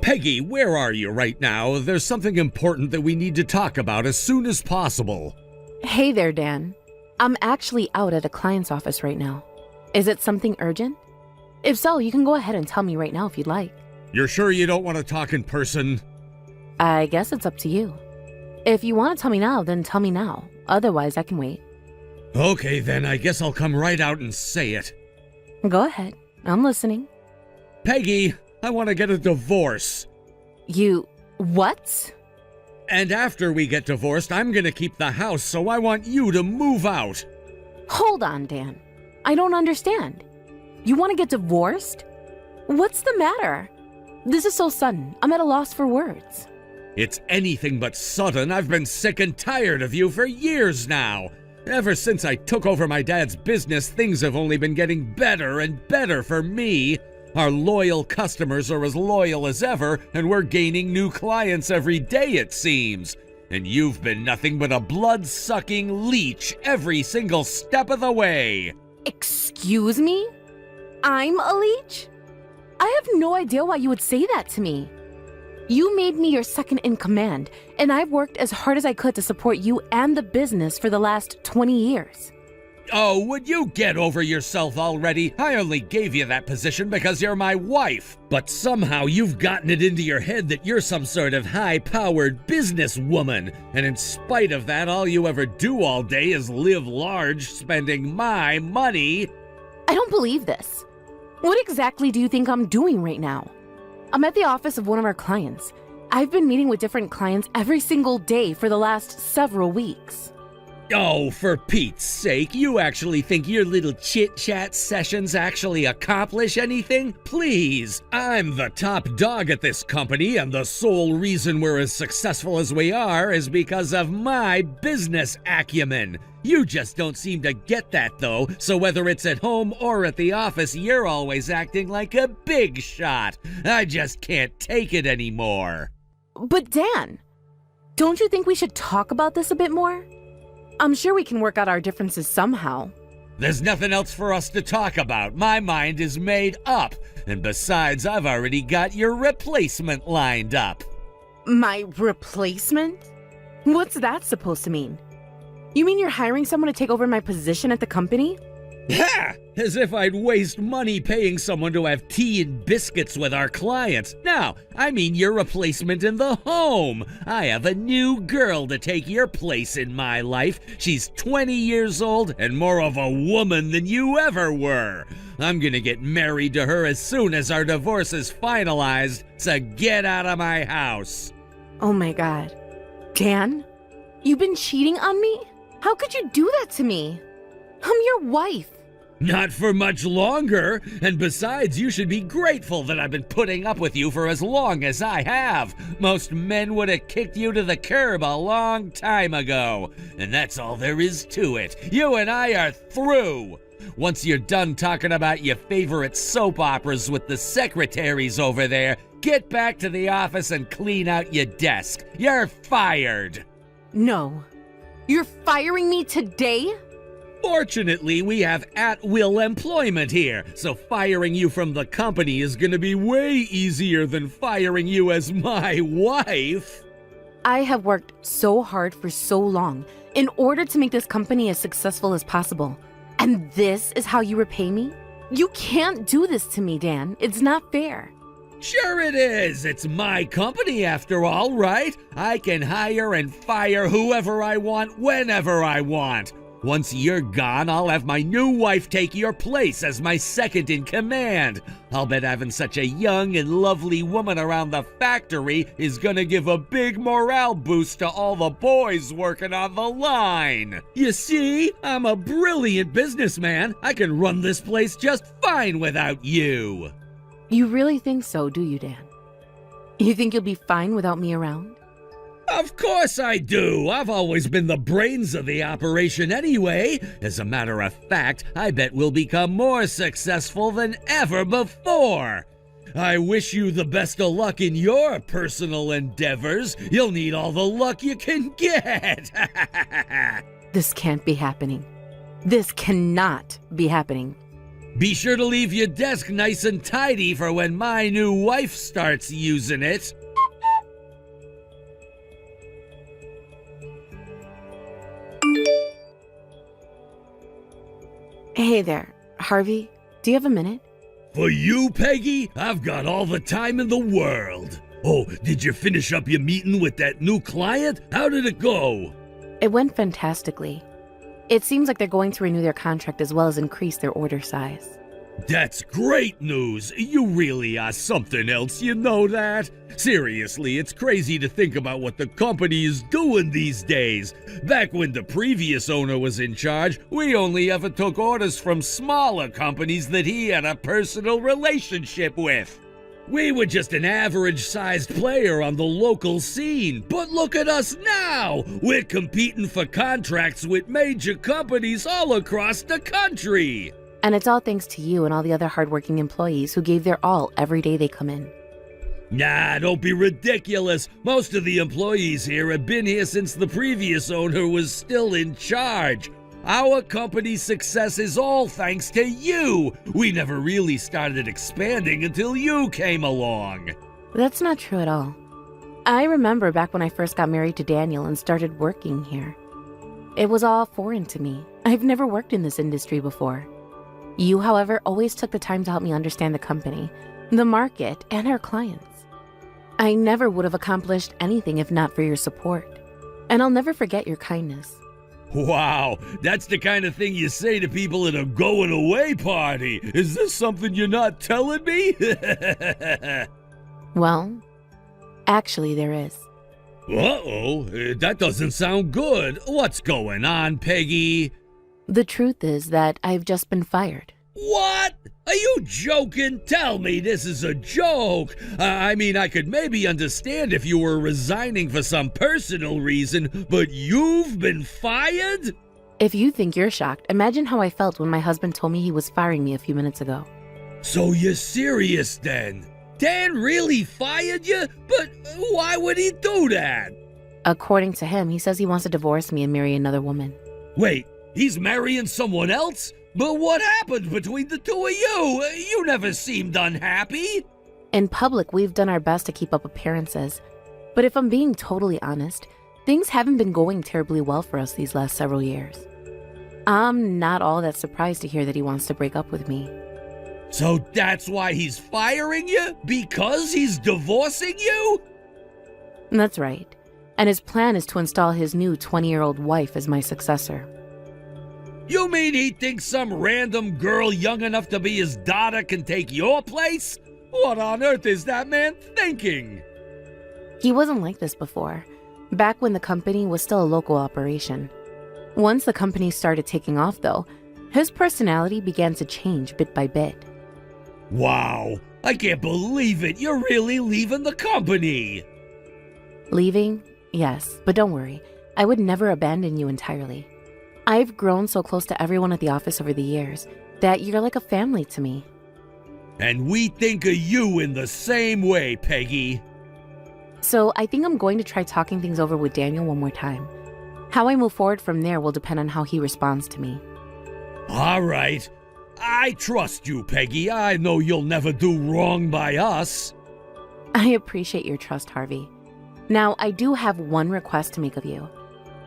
Peggy, where are you right now? There's something important that we need to talk about as soon as possible. Hey there, Dan. I'm actually out at a client's office right now. Is it something urgent? If so, you can go ahead and tell me right now if you'd like. You're sure you don't want to talk in person? I guess it's up to you. If you want to tell me now, then tell me now. Otherwise, I can wait. Okay, then I guess I'll come right out and say it. Go ahead. I'm listening. Peggy, I want to get a divorce. What? And after we get divorced, I'm gonna keep the house, so I want you to move out. Hold on, Dan. I don't understand. You want to get divorced? What's the matter? This is so sudden. I'm at a loss for words. It's anything but sudden. I've been sick and tired of you for years now. Ever since I took over my dad's business, things have only been getting better and better for me. Our loyal customers are as loyal as ever, and we're gaining new clients every day, it seems. And you've been nothing but a blood-sucking leech every single step of the way. Excuse me? I'm a leech? I have no idea why you would say that to me. You made me your second in command, and I've worked as hard as I could to support you and the business for the last 20 years. Oh, would you get over yourself already? I only gave you that position because you're my wife. But somehow you've gotten it into your head that you're some sort of high-powered businesswoman. And in spite of that, all you ever do all day is live large, spending my money. I don't believe this. What exactly do you think I'm doing right now? I'm at the office of one of our clients. I've been meeting with different clients every single day for the last several weeks. Oh, for Pete's sake, you actually think your little chit-chat sessions actually accomplish anything? Please, I'm the top dog at this company, and the sole reason we're as successful as we are is because of my business acumen. You just don't seem to get that, though, so whether it's at home or at the office, you're always acting like a big shot. I just can't take it anymore. But Dan, don't you think we should talk about this a bit more? I'm sure we can work out our differences somehow. There's nothing else for us to talk about. My mind is made up. And besides, I've already got your replacement lined up. My replacement? What's that supposed to mean? You mean you're hiring someone to take over my position at the company? Ha! As if I'd waste money paying someone to have tea and biscuits with our clients. No, I mean your replacement in the home. I have a new girl to take your place in my life. She's 20 years old and more of a woman than you ever were. I'm gonna get married to her as soon as our divorce is finalized, so get out of my house. Oh my God. Dan? You've been cheating on me? How could you do that to me? I'm your wife. Not for much longer, and besides, you should be grateful that I've been putting up with you for as long as I have. Most men would have kicked you to the curb a long time ago, and that's all there is to it. You and I are through. Once you're done talking about your favorite soap operas with the secretaries over there, get back to the office and clean out your desk. You're fired. No. You're firing me today? Fortunately, we have at-will employment here, so firing you from the company is gonna be way easier than firing you as my wife. I have worked so hard for so long in order to make this company as successful as possible. And this is how you repay me? You can't do this to me, Dan. It's not fair. Sure it is. It's my company after all, right? I can hire and fire whoever I want whenever I want. Once you're gone, I'll have my new wife take your place as my second in command. I'll bet having such a young and lovely woman around the factory is gonna give a big morale boost to all the boys working on the line. You see, I'm a brilliant businessman. I can run this place just fine without you. You really think so, do you, Dan? You think you'll be fine without me around? Of course I do. I've always been the brains of the operation anyway. As a matter of fact, I bet we'll become more successful than ever before. I wish you the best of luck in your personal endeavors. You'll need all the luck you can get. This can't be happening. This cannot be happening. Be sure to leave your desk nice and tidy for when my new wife starts using it. Hey there, Harvey. Do you have a minute? For you, Peggy, I've got all the time in the world. Oh, did you finish up your meeting with that new client? How did it go? It went fantastically. It seems like they're going to renew their contract as well as increase their order size. That's great news. You really are something else, you know that? Seriously, it's crazy to think about what the company is doing these days. Back when the previous owner was in charge, we only ever took orders from smaller companies that he had a personal relationship with. We were just an average-sized player on the local scene, but look at us now! We're competing for contracts with major companies all across the country! And it's all thanks to you and all the other hardworking employees who gave their all every day they come in. Nah, don't be ridiculous. Most of the employees here have been here since the previous owner was still in charge. Our company's success is all thanks to you. We never really started expanding until you came along. That's not true at all. I remember back when I first got married to Daniel and started working here. It was all foreign to me. I've never worked in this industry before. You, however, always took the time to help me understand the company, the market, and our clients. I never would have accomplished anything if not for your support. And I'll never forget your kindness. Wow, that's the kind of thing you say to people at a going-away party. Is this something you're not telling me? Well, actually there is. Uh-oh, that doesn't sound good. What's going on, Peggy? The truth is that I've just been fired. What? Are you joking? Tell me this is a joke. I mean, I could maybe understand if you were resigning for some personal reason, but you've been fired? If you think you're shocked, imagine how I felt when my husband told me he was firing me a few minutes ago. So you're serious then? Dan really fired you? But why would he do that? According to him, he says he wants to divorce me and marry another woman. Wait, he's marrying someone else? But what happened between the two of you? You never seemed unhappy. In public, we've done our best to keep up appearances. But if I'm being totally honest, things haven't been going terribly well for us these last several years. I'm not all that surprised to hear that he wants to break up with me. So that's why he's firing you? Because he's divorcing you? That's right. And his plan is to install his new 20-year-old wife as my successor. You mean he thinks some random girl young enough to be his daughter can take your place? What on earth is that man thinking? He wasn't like this before, back when the company was still a local operation. Once the company started taking off, though, his personality began to change bit by bit. Wow, I can't believe it. You're really leaving the company. Leaving? Yes, but don't worry. I would never abandon you entirely. I've grown so close to everyone at the office over the years that you're like a family to me. And we think of you in the same way, Peggy. So I think I'm going to try talking things over with Daniel one more time. How I move forward from there will depend on how he responds to me. All right. I trust you, Peggy. I know you'll never do wrong by us. I appreciate your trust, Harvey. Now, I do have one request to make of you.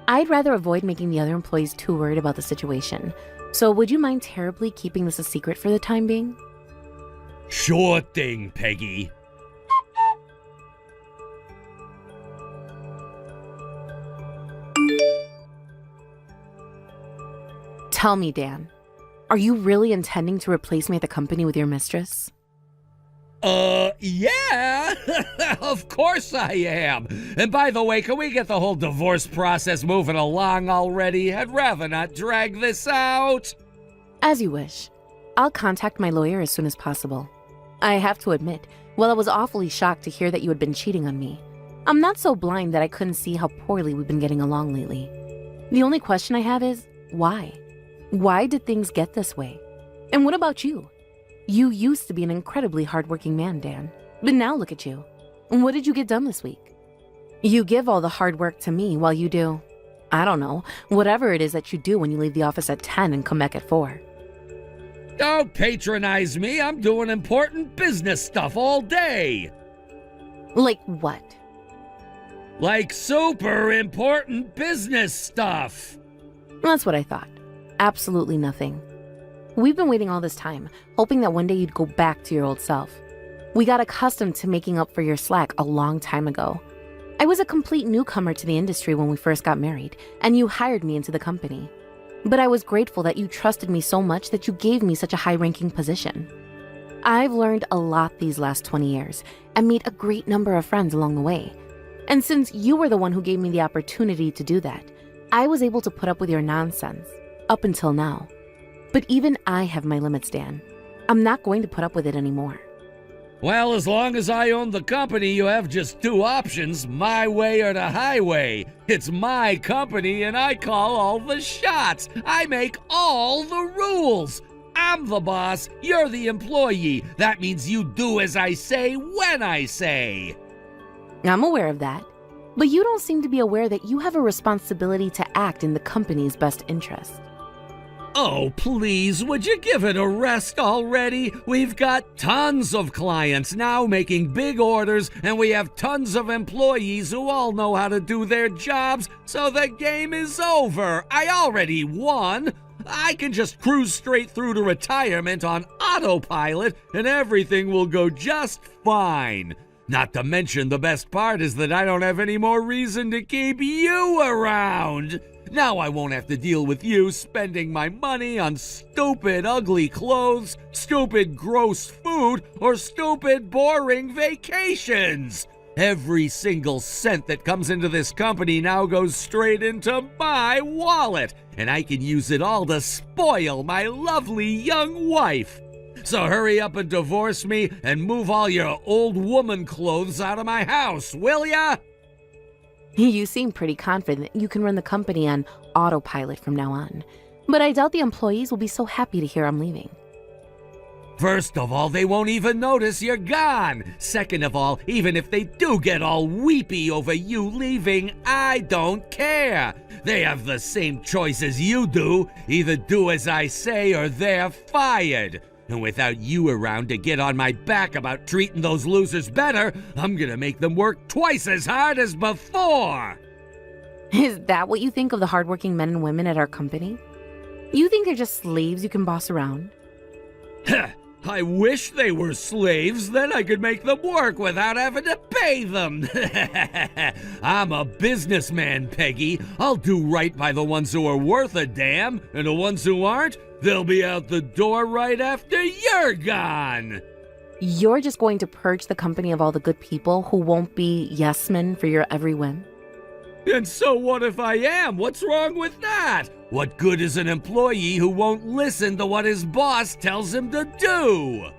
I'd rather avoid making the other employees too worried about the situation. So would you mind terribly keeping this a secret for the time being? Sure thing, Peggy. Tell me, Dan, are you really intending to replace me at the company with your mistress? Yeah, of course I am. And by the way, can we get the whole divorce process moving along already? I'd rather not drag this out. As you wish. I'll contact my lawyer as soon as possible. I have to admit, while I was awfully shocked to hear that you had been cheating on me, I'm not so blind that I couldn't see how poorly we've been getting along lately. The only question I have is, why? Why did things get this way? And what about you? You used to be an incredibly hardworking man, Dan. But now look at you. What did you get done this week? You give all the hard work to me while you do, I don't know, whatever it is that you do when you leave the office at 10 and come back at 4. Don't patronize me. I'm doing important business stuff all day. Like what? Like super important business stuff. That's what I thought. Absolutely nothing. We've been waiting all this time, hoping that one day you'd go back to your old self. We got accustomed to making up for your slack a long time ago. I was a complete newcomer to the industry when we first got married, and you hired me into the company. But I was grateful that you trusted me so much that you gave me such a high-ranking position. I've learned a lot these last 20 years and made a great number of friends along the way. And since you were the one who gave me the opportunity to do that, I was able to put up with your nonsense, up until now. But even I have my limits, Dan. I'm not going to put up with it anymore. Well, as long as I own the company, you have just two options, my way or the highway. It's my company and I call all the shots. I make all the rules. I'm the boss, you're the employee. That means you do as I say when I say. I'm aware of that, but you don't seem to be aware that you have a responsibility to act in the company's best interest. Oh, please, would you give it a rest already? We've got tons of clients now making big orders, and we have tons of employees who all know how to do their jobs, so the game is over. I already won. I can just cruise straight through to retirement on autopilot, and everything will go just fine. Not to mention the best part is that I don't have any more reason to keep you around. Now I won't have to deal with you spending my money on stupid, ugly clothes, stupid, gross food, or stupid, boring vacations. Every single cent that comes into this company now goes straight into my wallet, and I can use it all to spoil my lovely young wife. So hurry up and divorce me and move all your old woman clothes out of my house, will ya? You seem pretty confident you can run the company on autopilot from now on, but I doubt the employees will be so happy to hear I'm leaving. First of all, they won't even notice you're gone. Second of all, even if they do get all weepy over you leaving, I don't care. They have the same choice as you do. Either do as I say or they're fired. And without you around to get on my back about treating those losers better, I'm gonna make them work twice as hard as before. Is that what you think of the hardworking men and women at our company? You think they're just slaves you can boss around? I wish they were slaves, then I could make them work without having to pay them. I'm a businessman, Peggy. I'll do right by the ones who are worth a damn, and the ones who aren't, they'll be out the door right after you're gone. You're just going to purge the company of all the good people who won't be yes men for your every whim? And so what if I am? What's wrong with that? What good is an employee who won't listen to what his boss tells him to do?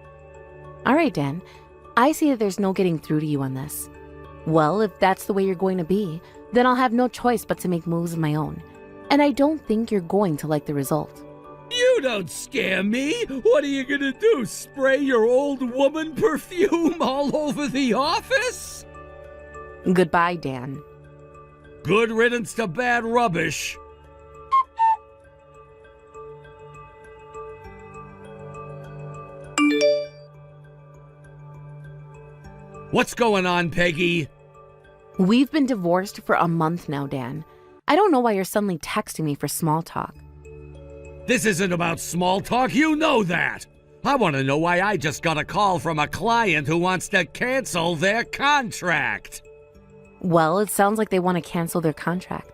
All right, Dan. I see that there's no getting through to you on this. Well, if that's the way you're going to be, then I'll have no choice but to make moves of my own. And I don't think you're going to like the result. You don't scare me. What are you gonna do? Spray your old woman perfume all over the office? Goodbye, Dan. Good riddance to bad rubbish. What's going on, Peggy? We've been divorced for a month now, Dan. I don't know why you're suddenly texting me for small talk. This isn't about small talk, you know that. I want to know why I just got a call from a client who wants to cancel their contract. Well, it sounds like they want to cancel their contract.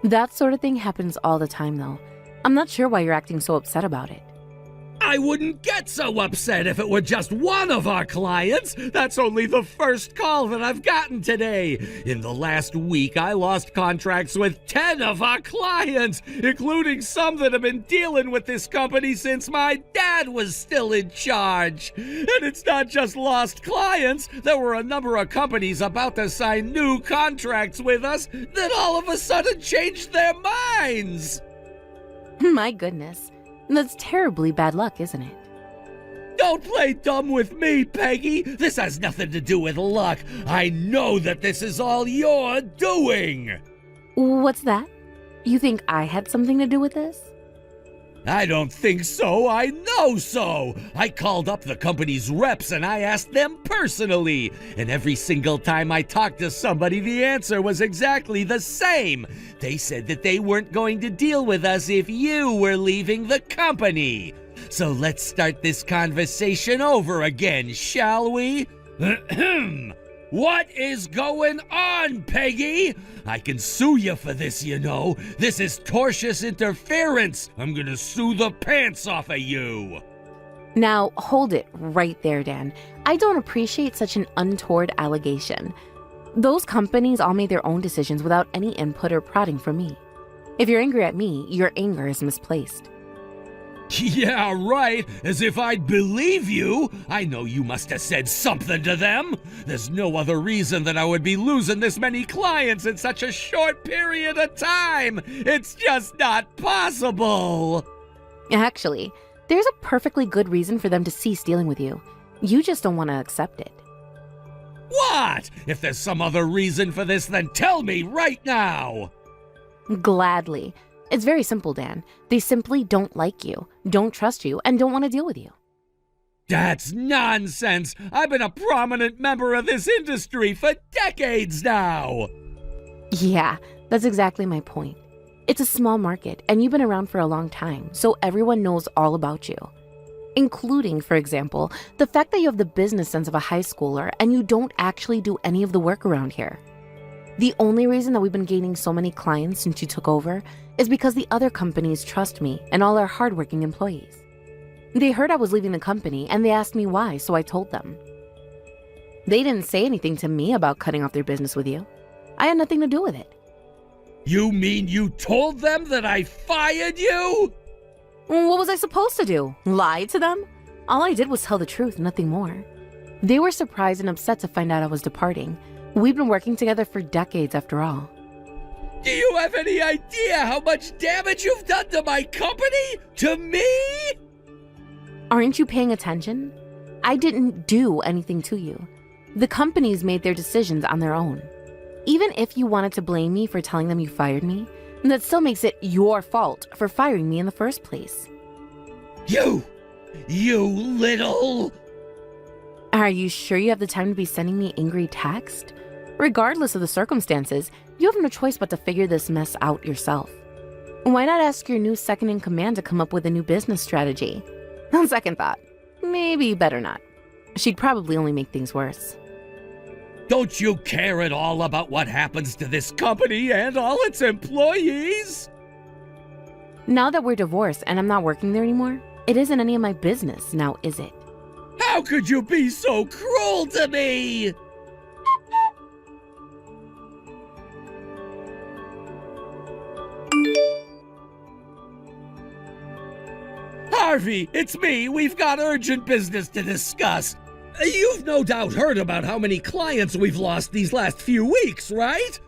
That sort of thing happens all the time, though. I'm not sure why you're acting so upset about it. I wouldn't get so upset if it were just one of our clients. That's only the first call that I've gotten today. In the last week, I lost contracts with 10 of our clients, including some that have been dealing with this company since my dad was still in charge. And it's not just lost clients. There were a number of companies about to sign new contracts with us that all of a sudden changed their minds. My goodness. That's terribly bad luck, isn't it? Don't play dumb with me, Peggy. This has nothing to do with luck. I know that this is all you're doing. What's that? You think I had something to do with this? I don't think so, I know so. I called up the company's reps and I asked them personally. And every single time I talked to somebody, the answer was exactly the same. They said that they weren't going to deal with us if you were leaving the company. So let's start this conversation over again, shall we? What is going on, Peggy? I can sue you for this, you know. This is tortious interference. I'm gonna sue the pants off of you. Now, hold it right there, Dan. I don't appreciate such an untoward allegation. Those companies all made their own decisions without any input or prodding from me. If you're angry at me, your anger is misplaced. Yeah, right. As if I'd believe you. I know you must have said something to them. There's no other reason that I would be losing this many clients in such a short period of time. It's just not possible. Actually, there's a perfectly good reason for them to cease dealing with you. You just don't want to accept it. What? If there's some other reason for this, then tell me right now. Gladly. It's very simple, Dan. They simply don't like you, don't trust you, and don't want to deal with you. That's nonsense. I've been a prominent member of this industry for decades now. Yeah, that's exactly my point. It's a small market, and you've been around for a long time, so everyone knows all about you. Including, for example, the fact that you have the business sense of a high schooler and you don't actually do any of the work around here. The only reason that we've been gaining so many clients since you took over is because the other companies trust me and all our hardworking employees. They heard I was leaving the company and they asked me why, so I told them. They didn't say anything to me about cutting off their business with you. I had nothing to do with it. You mean you told them that I fired you? What was I supposed to do? Lie to them? All I did was tell the truth, nothing more. They were surprised and upset to find out I was departing. We've been working together for decades after all. Do you have any idea how much damage you've done to my company? To me? Aren't you paying attention? I didn't do anything to you. The companies made their decisions on their own. Even if you wanted to blame me for telling them you fired me, that still makes it your fault for firing me in the first place. You little... Are you sure you have the time to be sending me angry text? Regardless of the circumstances, you have no choice but to figure this mess out yourself. Why not ask your new second-in-command to come up with a new business strategy? On second thought, maybe better not. She'd probably only make things worse. Don't you care at all about what happens to this company and all its employees? Now that we're divorced and I'm not working there anymore, it isn't any of my business now, is it? How could you be so cruel to me? Harvey, it's me. We've got urgent business to discuss. You've no doubt heard about how many clients we've lost these last few weeks, right?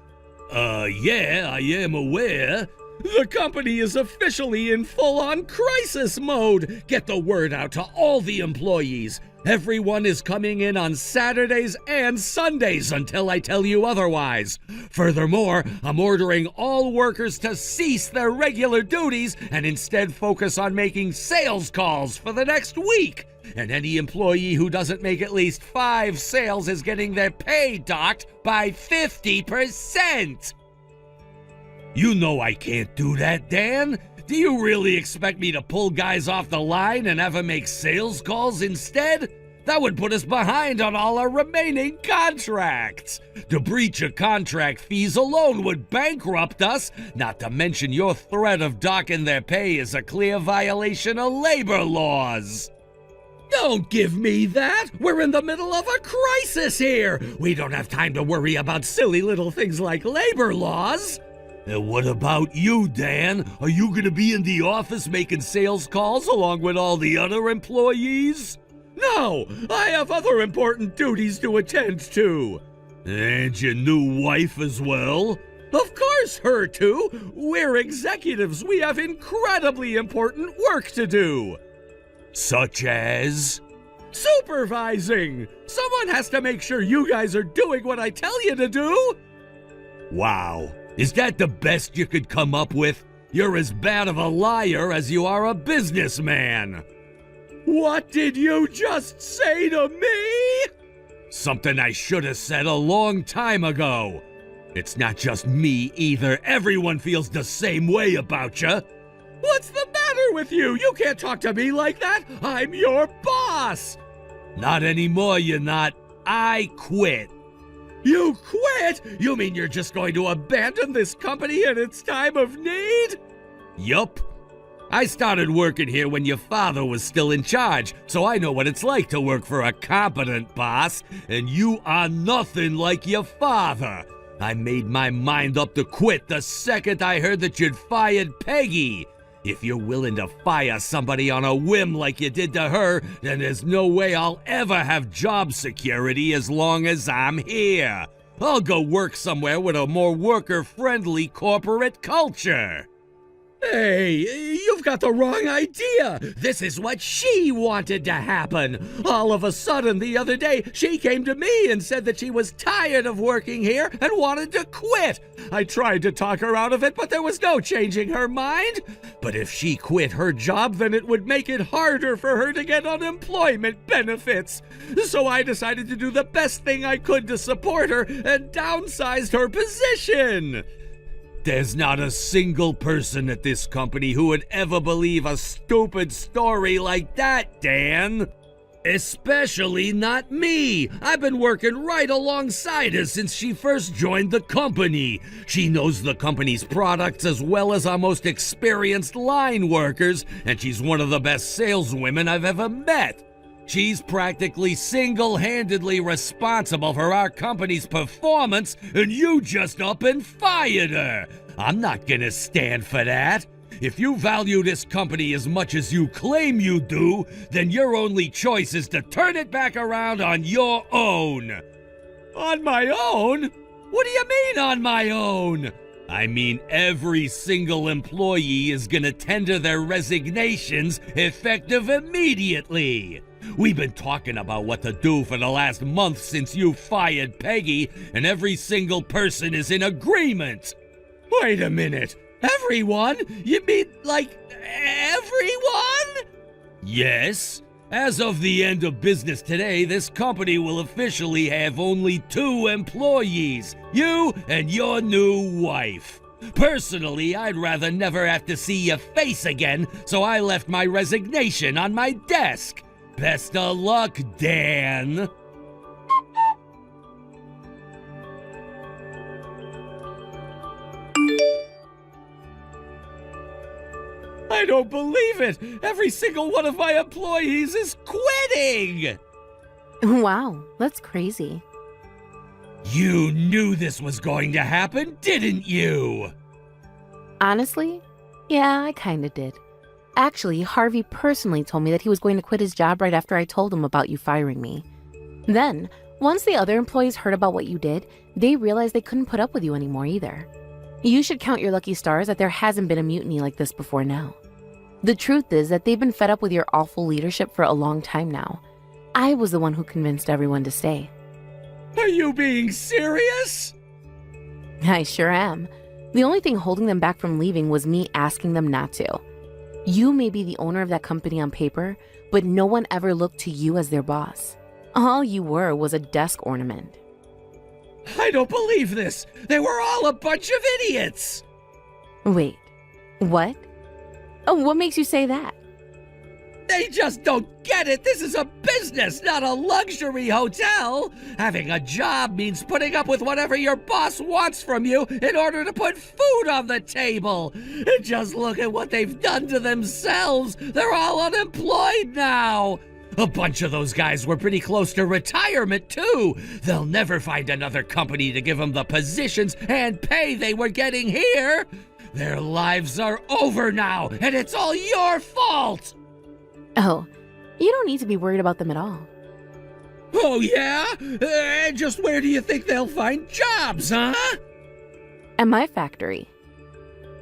Yeah, I am aware. The company is officially in full-on crisis mode. Get the word out to all the employees. Everyone is coming in on Saturdays and Sundays until I tell you otherwise. Furthermore, I'm ordering all workers to cease their regular duties and instead focus on making sales calls for the next week. And any employee who doesn't make at least 5 sales is getting their pay docked by 50%. You know I can't do that, Dan. Do you really expect me to pull guys off the line and have them make sales calls instead? That would put us behind on all our remaining contracts. To breach of contract fees alone would bankrupt us, not to mention your threat of docking their pay is a clear violation of labor laws. Don't give me that! We're in the middle of a crisis here! We don't have time to worry about silly little things like labor laws! And what about you, Dan? Are you gonna be in the office making sales calls along with all the other employees? No! I have other important duties to attend to! And your new wife as well? Of course, her too! We're executives, we have incredibly important work to do! Such as? Supervising! Someone has to make sure you guys are doing what I tell you to do! Wow, is that the best you could come up with? You're as bad of a liar as you are a businessman. What did you just say to me? Something I should have said a long time ago. It's not just me either. Everyone feels the same way about you. What's the matter with you? You can't talk to me like that. I'm your boss. Not anymore, you're not. I quit. You quit? You mean you're just going to abandon this company in its time of need? Yup. I started working here when your father was still in charge, so I know what it's like to work for a competent boss, and you are nothing like your father. I made my mind up to quit the second I heard that you'd fired Peggy. If you're willing to fire somebody on a whim like you did to her, then there's no way I'll ever have job security as long as I'm here. I'll go work somewhere with a more worker-friendly corporate culture. Hey, you've got the wrong idea. This is what she wanted to happen. All of a sudden, the other day, she came to me and said that she was tired of working here and wanted to quit. I tried to talk her out of it, but there was no changing her mind. But if she quit her job, then it would make it harder for her to get unemployment benefits. So I decided to do the best thing I could to support her and downsized her position. There's not a single person at this company who would ever believe a stupid story like that, Dan. Especially not me. I've been working right alongside her since she first joined the company. She knows the company's products as well as our most experienced line workers, and she's one of the best saleswomen I've ever met. She's practically single-handedly responsible for our company's performance, and you just up and fired her. I'm not gonna stand for that. If you value this company as much as you claim you do, then your only choice is to turn it back around on your own. On my own? What do you mean on my own? I mean every single employee is gonna tender their resignations effective immediately. We've been talking about what to do for the last month since you fired Peggy, and every single person is in agreement. Wait a minute. Everyone? You mean, like, everyone? Yes. As of the end of business today, this company will officially have only 2 employees, you and your new wife. Personally, I'd rather never have to see your face again, so I left my resignation on my desk. Best of luck, Dan. I don't believe it! Every single one of my employees is quitting! Wow, that's crazy. You knew this was going to happen, didn't you? Honestly, yeah, I kinda did. Actually, Harvey personally told me that he was going to quit his job right after I told him about you firing me. Then, once the other employees heard about what you did, they realized they couldn't put up with you anymore either. You should count your lucky stars that there hasn't been a mutiny like this before now. The truth is that they've been fed up with your awful leadership for a long time now. I was the one who convinced everyone to stay. Are you being serious? I sure am. The only thing holding them back from leaving was me asking them not to. You may be the owner of that company on paper, but no one ever looked to you as their boss. All you were was a desk ornament. I don't believe this! They were all a bunch of idiots! Wait, what? Oh, what makes you say that? They just don't get it! This is a business, not a luxury hotel! Having a job means putting up with whatever your boss wants from you in order to put food on the table! And just look at what they've done to themselves! They're all unemployed now! A bunch of those guys were pretty close to retirement, too! They'll never find another company to give them the positions and pay they were getting here! Their lives are over now, and it's all your fault! Oh, you don't need to be worried about them at all. Oh, yeah? And just where do you think they'll find jobs, huh? At my factory.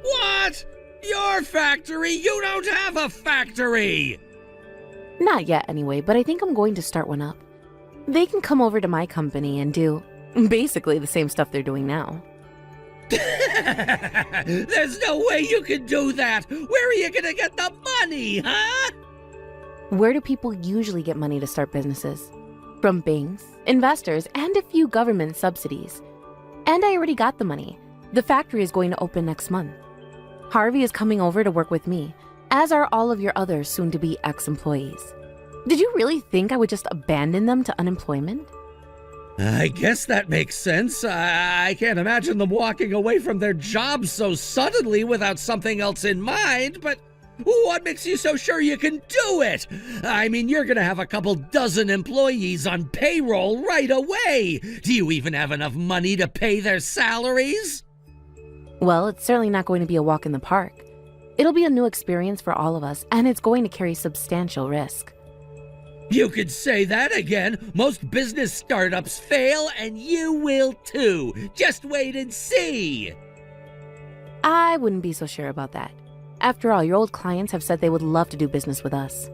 What? Your factory? You don't have a factory! Not yet anyway, but I think I'm going to start one up. They can come over to my company and do basically the same stuff they're doing now. There's no way you can do that. Where are you gonna get the money, huh? Where do people usually get money to start businesses? From banks, investors, and a few government subsidies. And I already got the money. The factory is going to open next month. Harvey is coming over to work with me, as are all of your other soon-to-be ex-employees. Did you really think I would just abandon them to unemployment? I guess that makes sense. I can't imagine them walking away from their jobs so suddenly without something else in mind, but what makes you so sure you can do it? I mean, you're gonna have a couple dozen employees on payroll right away. Do you even have enough money to pay their salaries? Well, it's certainly not going to be a walk in the park. It'll be a new experience for all of us, and it's going to carry substantial risk. You could say that again. Most business startups fail, and you will too. Just wait and see. I wouldn't be so sure about that. After all, your old clients have said they would love to do business with us.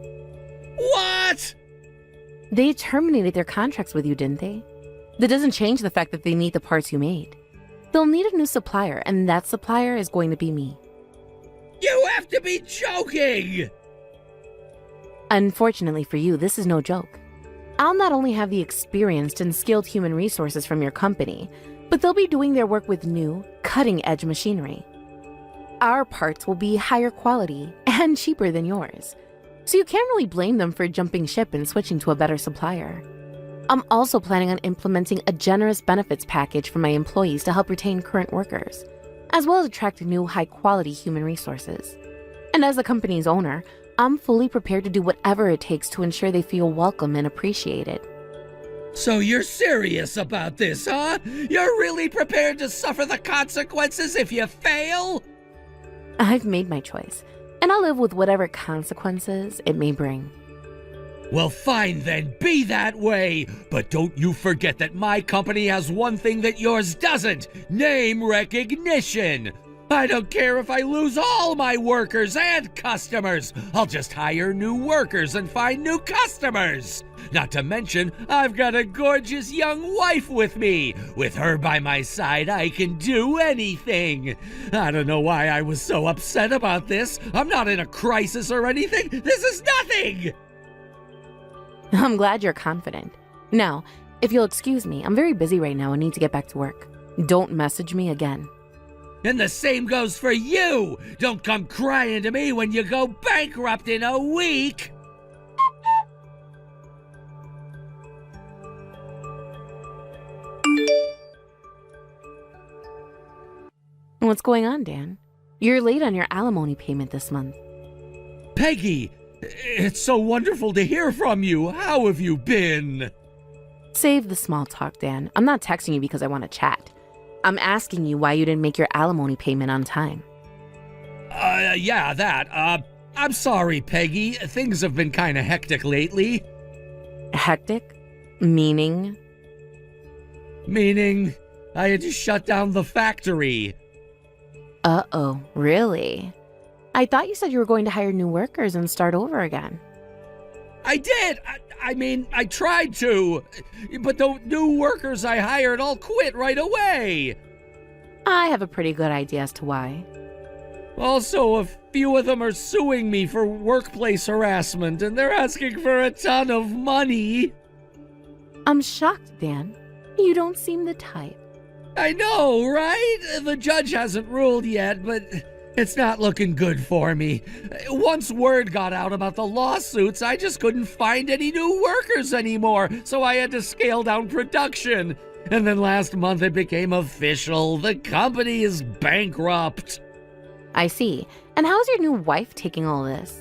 What? They terminated their contracts with you, didn't they? That doesn't change the fact that they need the parts you made. They'll need a new supplier, and that supplier is going to be me. You have to be joking! Unfortunately for you, this is no joke. I'll not only have the experienced and skilled human resources from your company, but they'll be doing their work with new, cutting-edge machinery. Our parts will be higher quality and cheaper than yours, so you can't really blame them for jumping ship and switching to a better supplier. I'm also planning on implementing a generous benefits package for my employees to help retain current workers, as well as attract new high-quality human resources. And as the company's owner, I'm fully prepared to do whatever it takes to ensure they feel welcome and appreciated. So you're serious about this, huh? You're really prepared to suffer the consequences if you fail? I've made my choice, and I'll live with whatever consequences it may bring. Well, fine then, be that way. But don't you forget that my company has one thing that yours doesn't: name recognition. I don't care if I lose all my workers and customers. I'll just hire new workers and find new customers. Not to mention, I've got a gorgeous young wife with me. With her by my side, I can do anything. I don't know why I was so upset about this. I'm not in a crisis or anything. This is nothing. I'm glad you're confident. Now, if you'll excuse me, I'm very busy right now and need to get back to work. Don't message me again. And the same goes for you. Don't come crying to me when you go bankrupt in a week. What's going on, Dan? You're late on your alimony payment this month. Peggy, it's so wonderful to hear from you. How have you been? Save the small talk, Dan. I'm not texting you because I want to chat. I'm asking you why you didn't make your alimony payment on time. Yeah, that. I'm sorry, Peggy. Things have been kind of hectic lately. Hectic? Meaning? Meaning, I had to shut down the factory. Uh-oh, really? I thought you said you were going to hire new workers and start over again. I did! I mean, I tried to, but the new workers I hired all quit right away. I have a pretty good idea as to why. Also, a few of them are suing me for workplace harassment, and they're asking for a ton of money. I'm shocked, Dan. You don't seem the type. I know, right? The judge hasn't ruled yet, but it's not looking good for me. Once word got out about the lawsuits, I just couldn't find any new workers anymore, so I had to scale down production. And then last month it became official. The company is bankrupt. I see. And how's your new wife taking all this?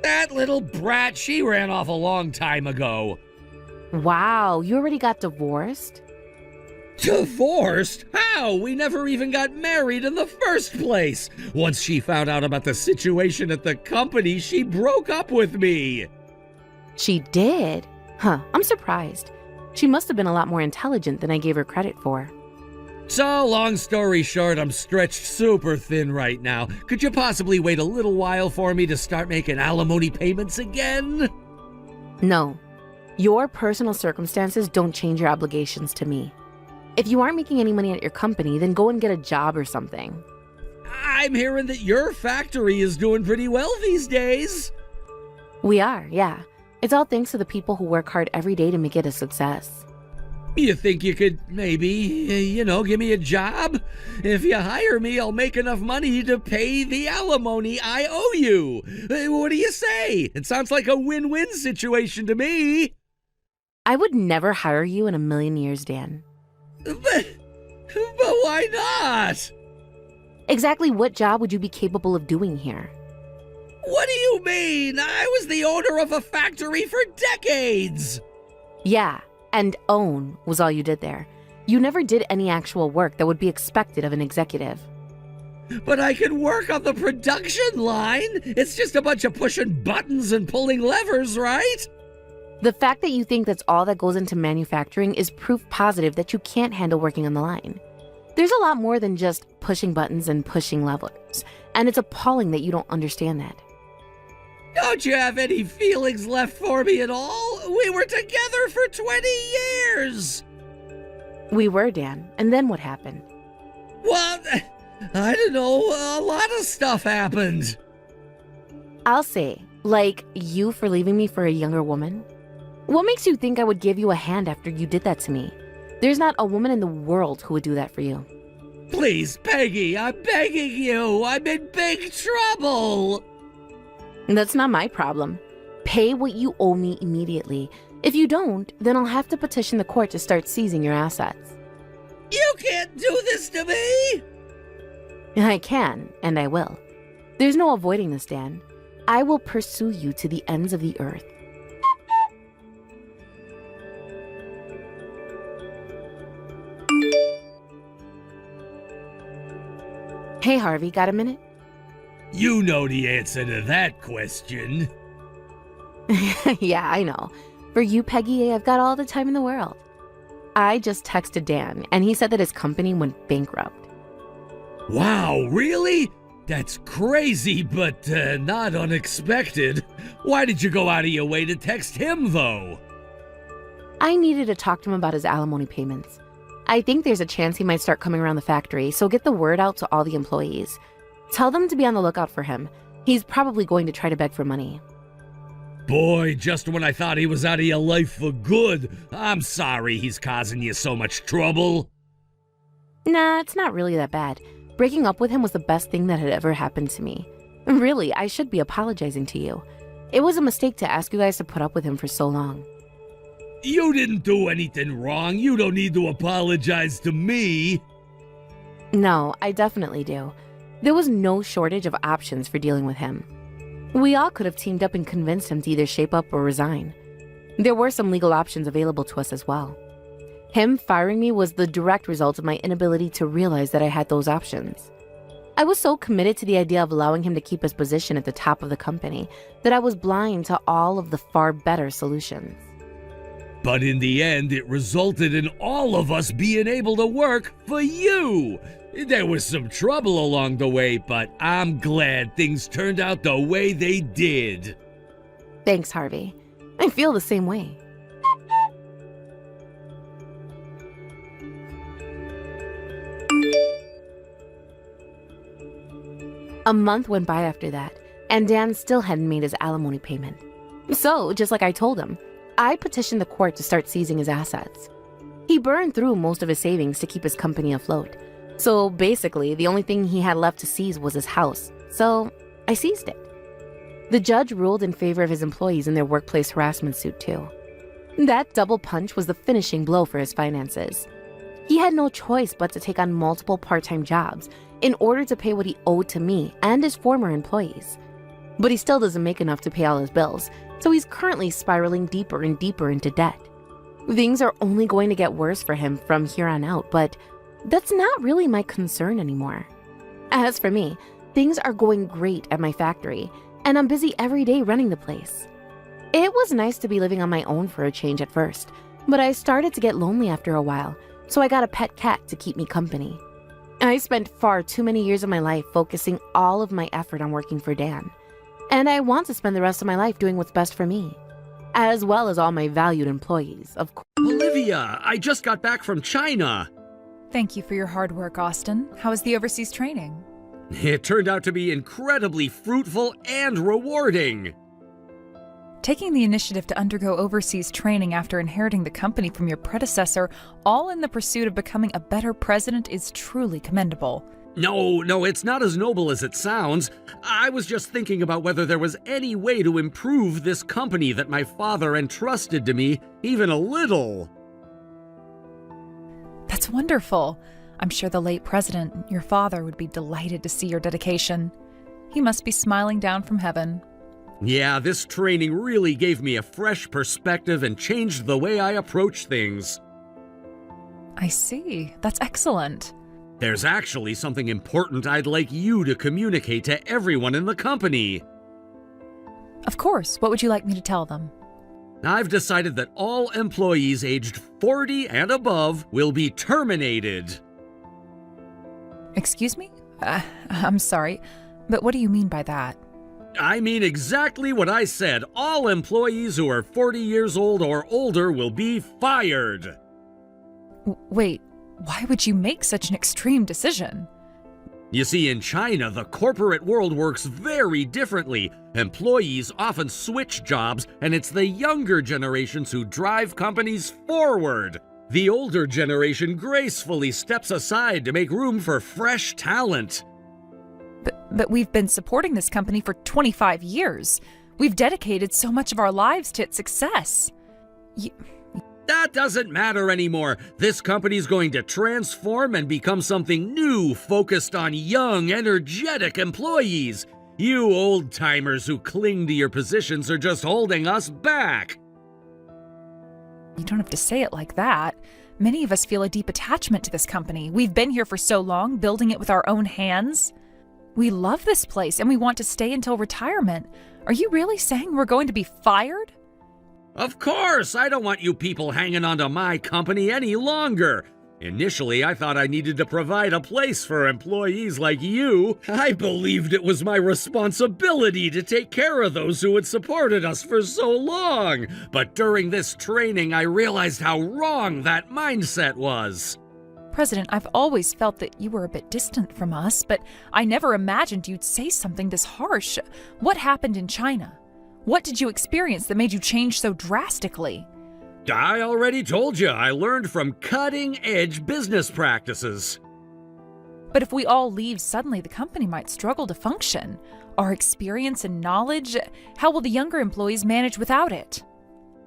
That little brat, she ran off a long time ago. Wow, you already got divorced? Divorced? How? We never even got married in the first place. Once she found out about the situation at the company, she broke up with me. She did? Huh, I'm surprised. She must have been a lot more intelligent than I gave her credit for. So, long story short, I'm stretched super thin right now. Could you possibly wait a little while for me to start making alimony payments again? No. Your personal circumstances don't change your obligations to me. If you aren't making any money at your company, then go and get a job or something. I'm hearing that your factory is doing pretty well these days. We are, yeah. It's all thanks to the people who work hard every day to make it a success. You think you could maybe, give me a job? If you hire me, I'll make enough money to pay the alimony I owe you. What do you say? It sounds like a win-win situation to me. I would never hire you in a million years, Dan. But why not? Exactly what job would you be capable of doing here? What do you mean? I was the owner of a factory for decades. Yeah, and own was all you did there. You never did any actual work that would be expected of an executive. But I can work on the production line. It's just a bunch of pushing buttons and pulling levers, right? The fact that you think that's all that goes into manufacturing is proof positive that you can't handle working on the line. There's a lot more than just pushing buttons and pushing levers, and it's appalling that you don't understand that. Don't you have any feelings left for me at all? We were together for 20 years! We were, Dan, and then what happened? Well, I don't know, a lot of stuff happened. I'll say, like you for leaving me for a younger woman? What makes you think I would give you a hand after you did that to me? There's not a woman in the world who would do that for you. Please, Peggy, I'm begging you. I'm in big trouble. That's not my problem. Pay what you owe me immediately. If you don't, then I'll have to petition the court to start seizing your assets. You can't do this to me. I can, and I will. There's no avoiding this, Dan. I will pursue you to the ends of the earth. Hey, Harvey, got a minute? You know the answer to that question. Yeah, I know. For you, Peggy, I've got all the time in the world. I just texted Dan, and he said that his company went bankrupt. Wow, really? That's crazy, but not unexpected. Why did you go out of your way to text him, though? I needed to talk to him about his alimony payments. I think there's a chance he might start coming around the factory, so get the word out to all the employees. Tell them to be on the lookout for him. He's probably going to try to beg for money. Boy, just when I thought he was out of your life for good. I'm sorry he's causing you so much trouble. Nah, it's not really that bad. Breaking up with him was the best thing that had ever happened to me. Really, I should be apologizing to you. It was a mistake to ask you guys to put up with him for so long. You didn't do anything wrong. You don't need to apologize to me. No, I definitely do. There was no shortage of options for dealing with him. We all could have teamed up and convinced him to either shape up or resign. There were some legal options available to us as well. Him firing me was the direct result of my inability to realize that I had those options. I was so committed to the idea of allowing him to keep his position at the top of the company that I was blind to all of the far better solutions. But in the end, it resulted in all of us being able to work for you. There was some trouble along the way, but I'm glad things turned out the way they did. Thanks, Harvey. I feel the same way. A month went by after that, and Dan still hadn't made his alimony payment. So, just like I told him, I petitioned the court to start seizing his assets. He burned through most of his savings to keep his company afloat. So basically, the only thing he had left to seize was his house. So I seized it. The judge ruled in favor of his employees in their workplace harassment suit too. That double punch was the finishing blow for his finances. He had no choice but to take on multiple part-time jobs in order to pay what he owed to me and his former employees. But he still doesn't make enough to pay all his bills, so he's currently spiraling deeper and deeper into debt. Things are only going to get worse for him from here on out, but that's not really my concern anymore. As for me, things are going great at my factory, and I'm busy every day running the place. It was nice to be living on my own for a change at first, but I started to get lonely after a while, so I got a pet cat to keep me company. I spent far too many years of my life focusing all of my effort on working for Dan, and I want to spend the rest of my life doing what's best for me, as well as all my valued employees, of course. Olivia, I just got back from China. Thank you for your hard work, Austin. How was the overseas training? It turned out to be incredibly fruitful and rewarding. Taking the initiative to undergo overseas training after inheriting the company from your predecessor, all in the pursuit of becoming a better president, is truly commendable. No, it's not as noble as it sounds. I was just thinking about whether there was any way to improve this company that my father entrusted to me, even a little. That's wonderful. I'm sure the late president, your father, would be delighted to see your dedication. He must be smiling down from heaven. Yeah, this training really gave me a fresh perspective and changed the way I approach things. I see. That's excellent. There's actually something important I'd like you to communicate to everyone in the company. Of course. What would you like me to tell them? I've decided that all employees aged 40 and above will be terminated. Excuse me? I'm sorry, but what do you mean by that? I mean exactly what I said. All employees who are 40 years old or older will be fired. Wait, why would you make such an extreme decision? You see, in China, the corporate world works very differently. Employees often switch jobs, and it's the younger generations who drive companies forward. The older generation gracefully steps aside to make room for fresh talent. But we've been supporting this company for 25 years. We've dedicated so much of our lives to its success. That doesn't matter anymore. This company's going to transform and become something new, focused on young, energetic employees. You old-timers who cling to your positions are just holding us back. You don't have to say it like that. Many of us feel a deep attachment to this company. We've been here for so long, building it with our own hands. We love this place and we want to stay until retirement. Are you really saying we're going to be fired? Of course! I don't want you people hanging on to my company any longer. Initially, I thought I needed to provide a place for employees like you. I believed it was my responsibility to take care of those who had supported us for so long. But during this training, I realized how wrong that mindset was. President, I've always felt that you were a bit distant from us, but I never imagined you'd say something this harsh. What happened in China? What did you experience that made you change so drastically? I already told you, I learned from cutting-edge business practices. But if we all leave suddenly, the company might struggle to function. Our experience and knowledge, how will the younger employees manage without it?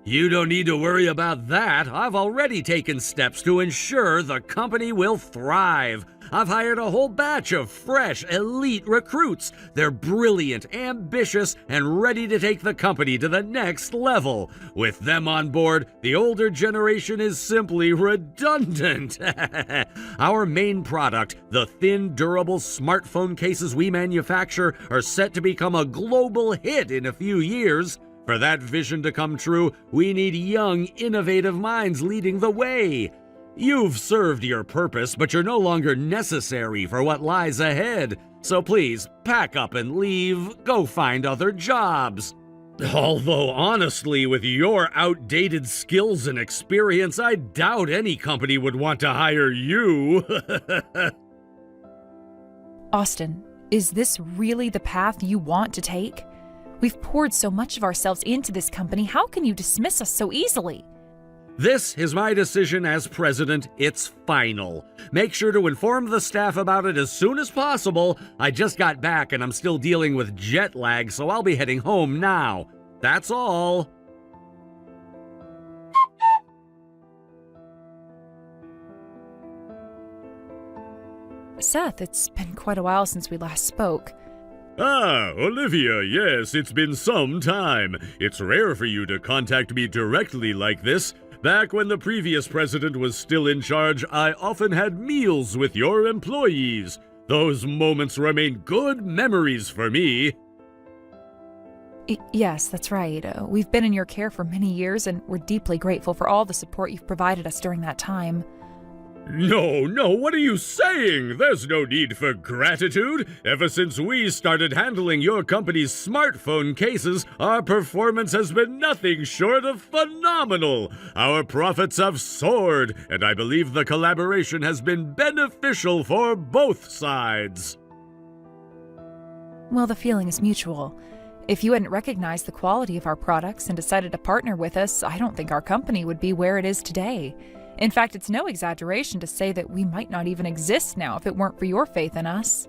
You don't need to worry about that. I've already taken steps to ensure the company will thrive. I've hired a whole batch of fresh, elite recruits. They're brilliant, ambitious, and ready to take the company to the next level. With them on board, the older generation is simply redundant. Our main product, the thin, durable smartphone cases we manufacture, are set to become a global hit in a few years. For that vision to come true, we need young, innovative minds leading the way. You've served your purpose, but you're no longer necessary for what lies ahead. So please, pack up and leave. Go find other jobs. Although, honestly, with your outdated skills and experience, I doubt any company would want to hire you. Austin, is this really the path you want to take? We've poured so much of ourselves into this company. How can you dismiss us so easily? This is my decision as president. It's final. Make sure to inform the staff about it as soon as possible. I just got back and I'm still dealing with jet lag, so I'll be heading home now. That's all. Seth, it's been quite a while since we last spoke. Ah, Olivia, yes, it's been some time. It's rare for you to contact me directly like this. Back when the previous president was still in charge, I often had meals with your employees. Those moments remain good memories for me. Yes, that's right. We've been in your care for many years, and we're deeply grateful for all the support you've provided us during that time. No, what are you saying? There's no need for gratitude. Ever since we started handling your company's smartphone cases, our performance has been nothing short of phenomenal. Our profits have soared, and I believe the collaboration has been beneficial for both sides. Well, the feeling is mutual. If you hadn't recognized the quality of our products and decided to partner with us, I don't think our company would be where it is today. In fact, it's no exaggeration to say that we might not even exist now if it weren't for your faith in us.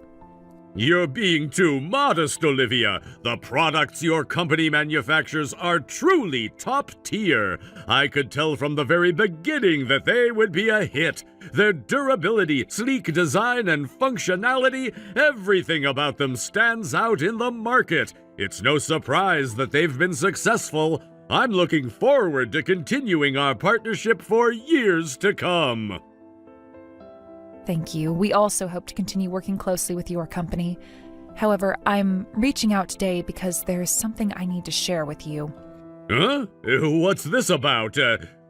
You're being too modest, Olivia. The products your company manufactures are truly top tier. I could tell from the very beginning that they would be a hit. Their durability, sleek design, and functionality, everything about them stands out in the market. It's no surprise that they've been successful. I'm looking forward to continuing our partnership for years to come. Thank you. We also hope to continue working closely with your company. However, I'm reaching out today because there's something I need to share with you. Huh? What's this about?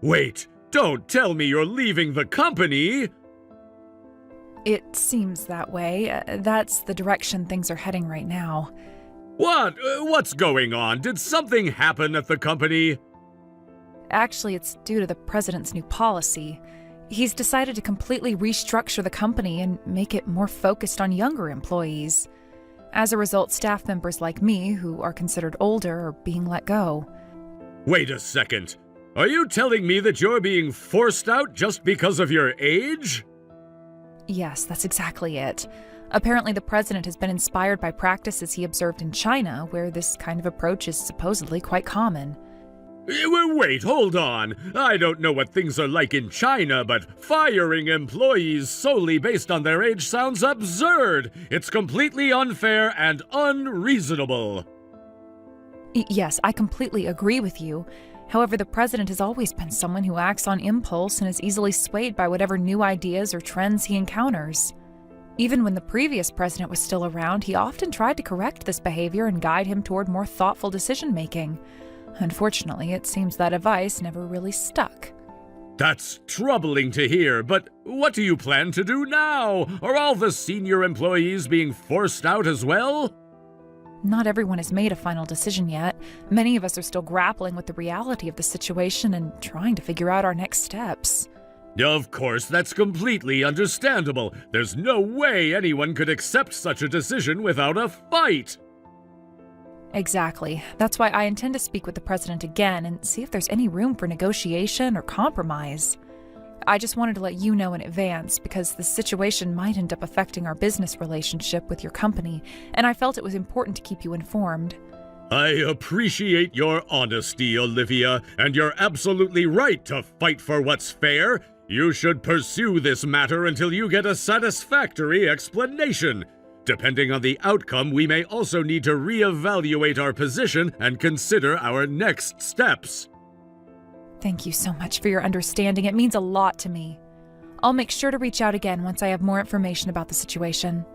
Wait, don't tell me you're leaving the company! It seems that way. That's the direction things are heading right now. What? What's going on? Did something happen at the company? Actually, it's due to the president's new policy. He's decided to completely restructure the company and make it more focused on younger employees. As a result, staff members like me, who are considered older, are being let go. Wait a second. Are you telling me that you're being forced out just because of your age? Yes, that's exactly it. Apparently, the president has been inspired by practices he observed in China, where this kind of approach is supposedly quite common. Wait, hold on. I don't know what things are like in China, but firing employees solely based on their age sounds absurd. It's completely unfair and unreasonable. Yes, I completely agree with you. However, the president has always been someone who acts on impulse and is easily swayed by whatever new ideas or trends he encounters. Even when the previous president was still around, he often tried to correct this behavior and guide him toward more thoughtful decision-making. Unfortunately, it seems that advice never really stuck. That's troubling to hear, but what do you plan to do now? Are all the senior employees being forced out as well? Not everyone has made a final decision yet. Many of us are still grappling with the reality of the situation and trying to figure out our next steps. Of course, that's completely understandable. There's no way anyone could accept such a decision without a fight. Exactly. That's why I intend to speak with the president again and see if there's any room for negotiation or compromise. I just wanted to let you know in advance because the situation might end up affecting our business relationship with your company, and I felt it was important to keep you informed. I appreciate your honesty, Olivia, and you're absolutely right to fight for what's fair. You should pursue this matter until you get a satisfactory explanation. Depending on the outcome, we may also need to reevaluate our position and consider our next steps. Thank you so much for your understanding. It means a lot to me. I'll make sure to reach out again once I have more information about the situation.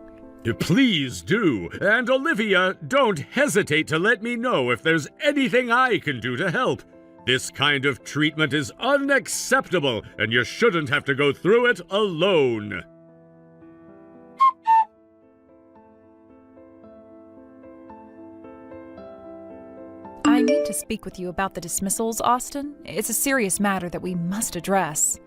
Please do. And Olivia, don't hesitate to let me know if there's anything I can do to help. This kind of treatment is unacceptable, and you shouldn't have to go through it alone. I need to speak with you about the dismissals, Austin. It's a serious matter that we must address.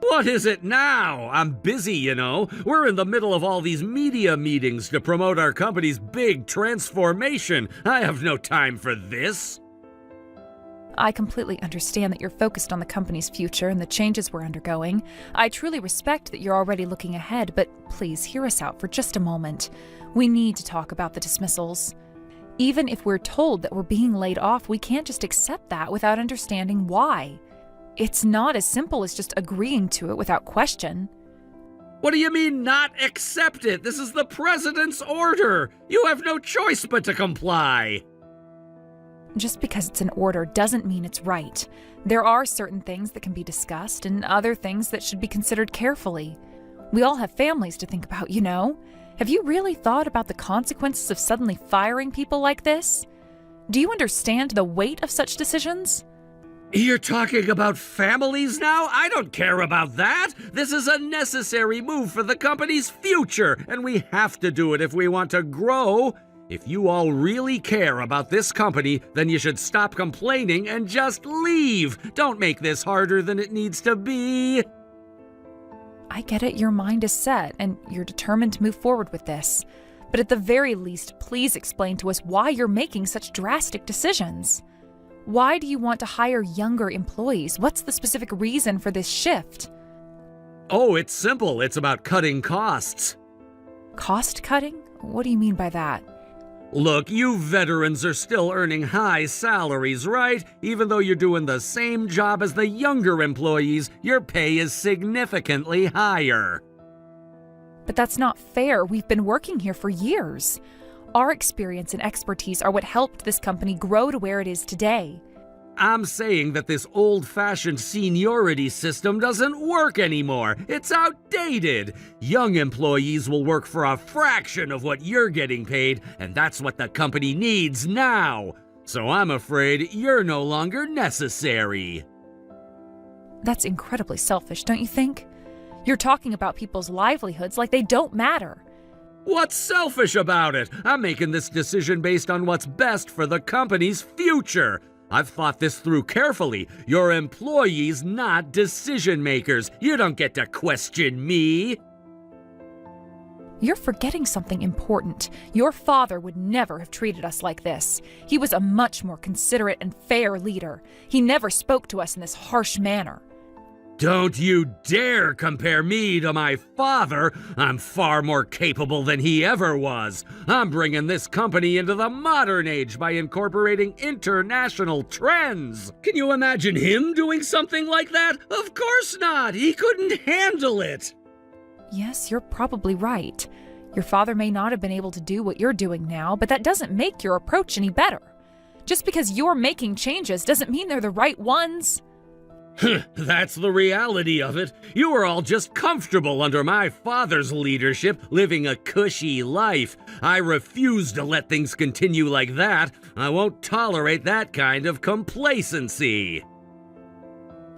What is it now? I'm busy, you know. We're in the middle of all these media meetings to promote our company's big transformation. I have no time for this. I completely understand that you're focused on the company's future and the changes we're undergoing. I truly respect that you're already looking ahead, but please hear us out for just a moment. We need to talk about the dismissals. Even if we're told that we're being laid off, we can't just accept that without understanding why. It's not as simple as just agreeing to it without question. What do you mean, not accept it? This is the president's order. You have no choice but to comply. Just because it's an order doesn't mean it's right. There are certain things that can be discussed and other things that should be considered carefully. We all have families to think about, you know? Have you really thought about the consequences of suddenly firing people like this? Do you understand the weight of such decisions? You're talking about families now? I don't care about that. This is a necessary move for the company's future, and we have to do it if we want to grow. If you all really care about this company, then you should stop complaining and just leave. Don't make this harder than it needs to be. I get it, your mind is set, and you're determined to move forward with this. But at the very least, please explain to us why you're making such drastic decisions. Why do you want to hire younger employees? What's the specific reason for this shift? Oh, it's simple. It's about cutting costs. Cost cutting? What do you mean by that? Look, you veterans are still earning high salaries, right? Even though you're doing the same job as the younger employees, your pay is significantly higher. But that's not fair. We've been working here for years. Our experience and expertise are what helped this company grow to where it is today. I'm saying that this old-fashioned seniority system doesn't work anymore. It's outdated. Young employees will work for a fraction of what you're getting paid, and that's what the company needs now. So I'm afraid you're no longer necessary. That's incredibly selfish, don't you think? You're talking about people's livelihoods like they don't matter. What's selfish about it? I'm making this decision based on what's best for the company's future. I've thought this through carefully. You're employees, not decision makers. You don't get to question me. You're forgetting something important. Your father would never have treated us like this. He was a much more considerate and fair leader. He never spoke to us in this harsh manner. Don't you dare compare me to my father. I'm far more capable than he ever was. I'm bringing this company into the modern age by incorporating international trends. Can you imagine him doing something like that? Of course not. He couldn't handle it. Yes, you're probably right. Your father may not have been able to do what you're doing now, but that doesn't make your approach any better. Just because you're making changes doesn't mean they're the right ones. That's the reality of it. You were all just comfortable under my father's leadership, living a cushy life. I refuse to let things continue like that. I won't tolerate that kind of complacency.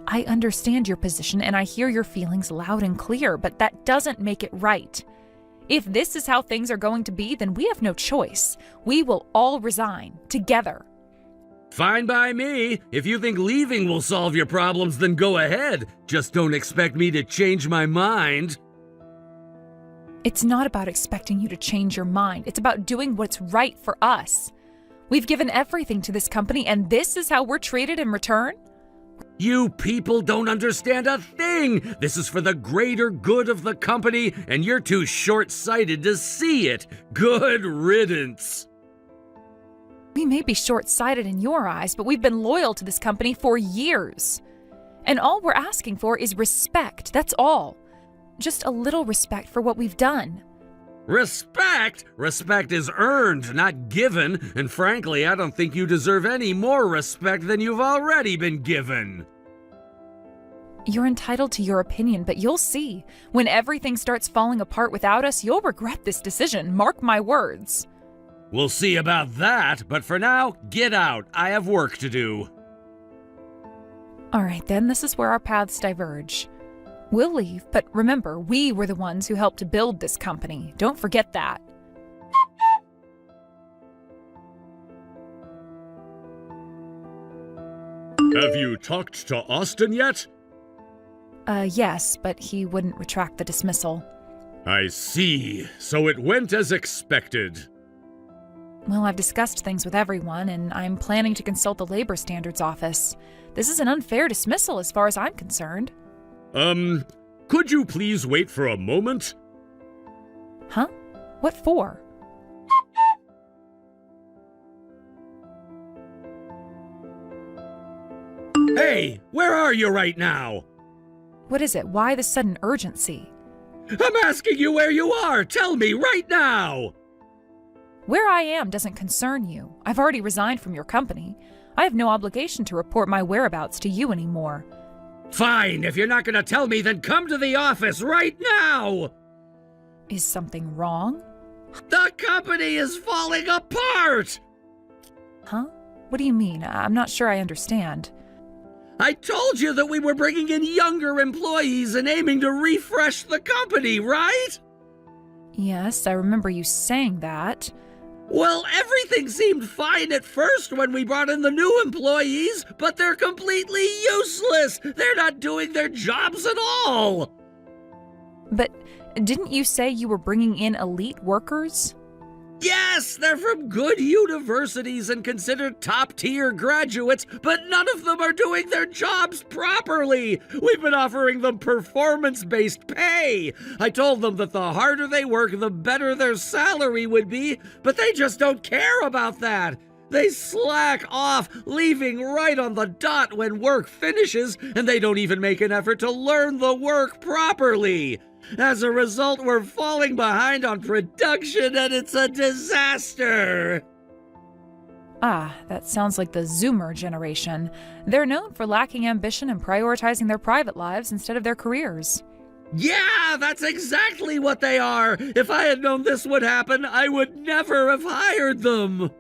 I understand your position and I hear your feelings loud and clear, but that doesn't make it right. If this is how things are going to be, then we have no choice. We will all resign, together. Fine by me. If you think leaving will solve your problems, then go ahead. Just don't expect me to change my mind. It's not about expecting you to change your mind. It's about doing what's right for us. We've given everything to this company, and this is how we're treated in return? You people don't understand a thing. This is for the greater good of the company, and you're too short-sighted to see it. Good riddance. We may be short-sighted in your eyes, but we've been loyal to this company for years. And all we're asking for is respect, that's all. Just a little respect for what we've done. Respect? Respect is earned, not given, and frankly, I don't think you deserve any more respect than you've already been given. You're entitled to your opinion, but you'll see. When everything starts falling apart without us, you'll regret this decision, mark my words. We'll see about that, but for now, get out. I have work to do. All right, then, this is where our paths diverge. We'll leave, but remember, we were the ones who helped to build this company. Don't forget that. Have you talked to Austin yet? Yes, but he wouldn't retract the dismissal. I see. So it went as expected. Well, I've discussed things with everyone, and I'm planning to consult the Labor Standards Office. This is an unfair dismissal as far as I'm concerned. Could you please wait for a moment? Huh? What for? Hey, where are you right now? What is it? Why the sudden urgency? I'm asking you where you are. Tell me right now. Where I am doesn't concern you. I've already resigned from your company. I have no obligation to report my whereabouts to you anymore. Fine, if you're not going to tell me, then come to the office right now! Is something wrong? The company is falling apart! Huh? What do you mean? I'm not sure I understand. I told you that we were bringing in younger employees and aiming to refresh the company, right? Yes, I remember you saying that. Well, everything seemed fine at first when we brought in the new employees, but they're completely useless. They're not doing their jobs at all. But didn't you say you were bringing in elite workers? Yes, they're from good universities and considered top-tier graduates, but none of them are doing their jobs properly. We've been offering them performance-based pay. I told them that the harder they work, the better their salary would be, but they just don't care about that. They slack off, leaving right on the dot when work finishes, and they don't even make an effort to learn the work properly. As a result, we're falling behind on production, and it's a disaster. Ah, that sounds like the Zoomer generation. They're known for lacking ambition and prioritizing their private lives instead of their careers. Yeah, that's exactly what they are. If I had known this would happen, I would never have hired them.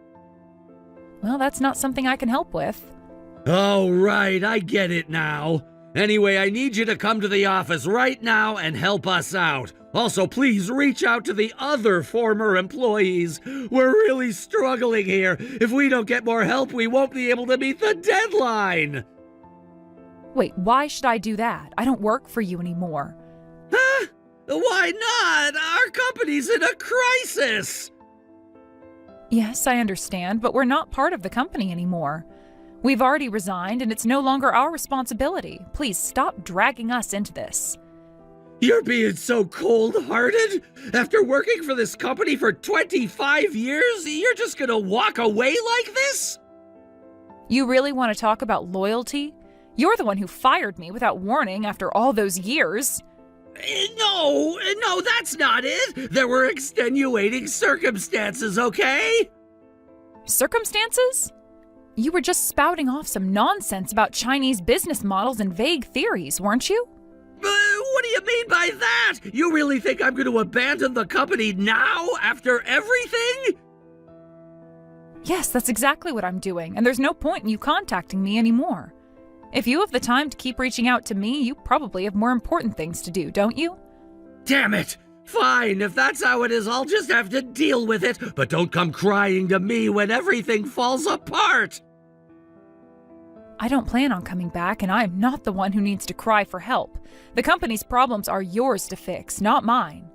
Well, that's not something I can help with. Oh, right, I get it now. Anyway, I need you to come to the office right now and help us out. Also, please reach out to the other former employees. We're really struggling here. If we don't get more help, we won't be able to meet the deadline. Wait, why should I do that? I don't work for you anymore. Huh? Why not? Our company's in a crisis. Yes, I understand, but we're not part of the company anymore. We've already resigned, and it's no longer our responsibility. Please stop dragging us into this. You're being so cold-hearted? After working for this company for 25 years, you're just gonna walk away like this? You really want to talk about loyalty? You're the one who fired me without warning after all those years. No, that's not it. There were extenuating circumstances, okay? Circumstances? You were just spouting off some nonsense about Chinese business models and vague theories, weren't you? What do you mean by that? You really think I'm going to abandon the company now, after everything? Yes, that's exactly what I'm doing, and there's no point in you contacting me anymore. If you have the time to keep reaching out to me, you probably have more important things to do, don't you? Damn it! Fine, if that's how it is, I'll just have to deal with it, but don't come crying to me when everything falls apart! I don't plan on coming back, and I'm not the one who needs to cry for help. The company's problems are yours to fix, not mine.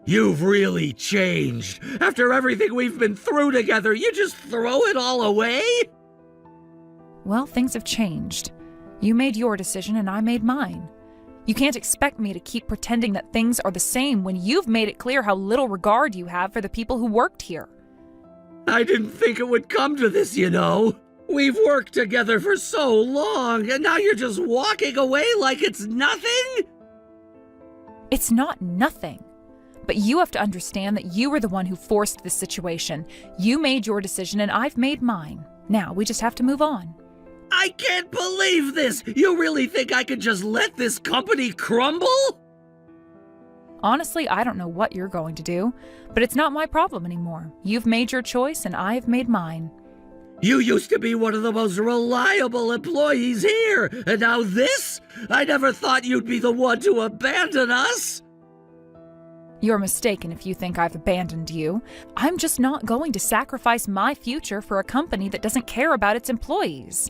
You've really changed. After everything we've been through together, you just throw it all away? Well, things have changed. You made your decision, and I made mine. You can't expect me to keep pretending that things are the same when you've made it clear how little regard you have for the people who worked here. I didn't think it would come to this, you know. We've worked together for so long, and now you're just walking away like it's nothing? It's not nothing. But you have to understand that you were the one who forced this situation. You made your decision, and I've made mine. Now, we just have to move on. I can't believe this! You really think I could just let this company crumble? Honestly, I don't know what you're going to do, but it's not my problem anymore. You've made your choice, and I've made mine. You used to be one of the most reliable employees here, and now this? I never thought you'd be the one to abandon us! You're mistaken if you think I've abandoned you. I'm just not going to sacrifice my future for a company that doesn't care about its employees.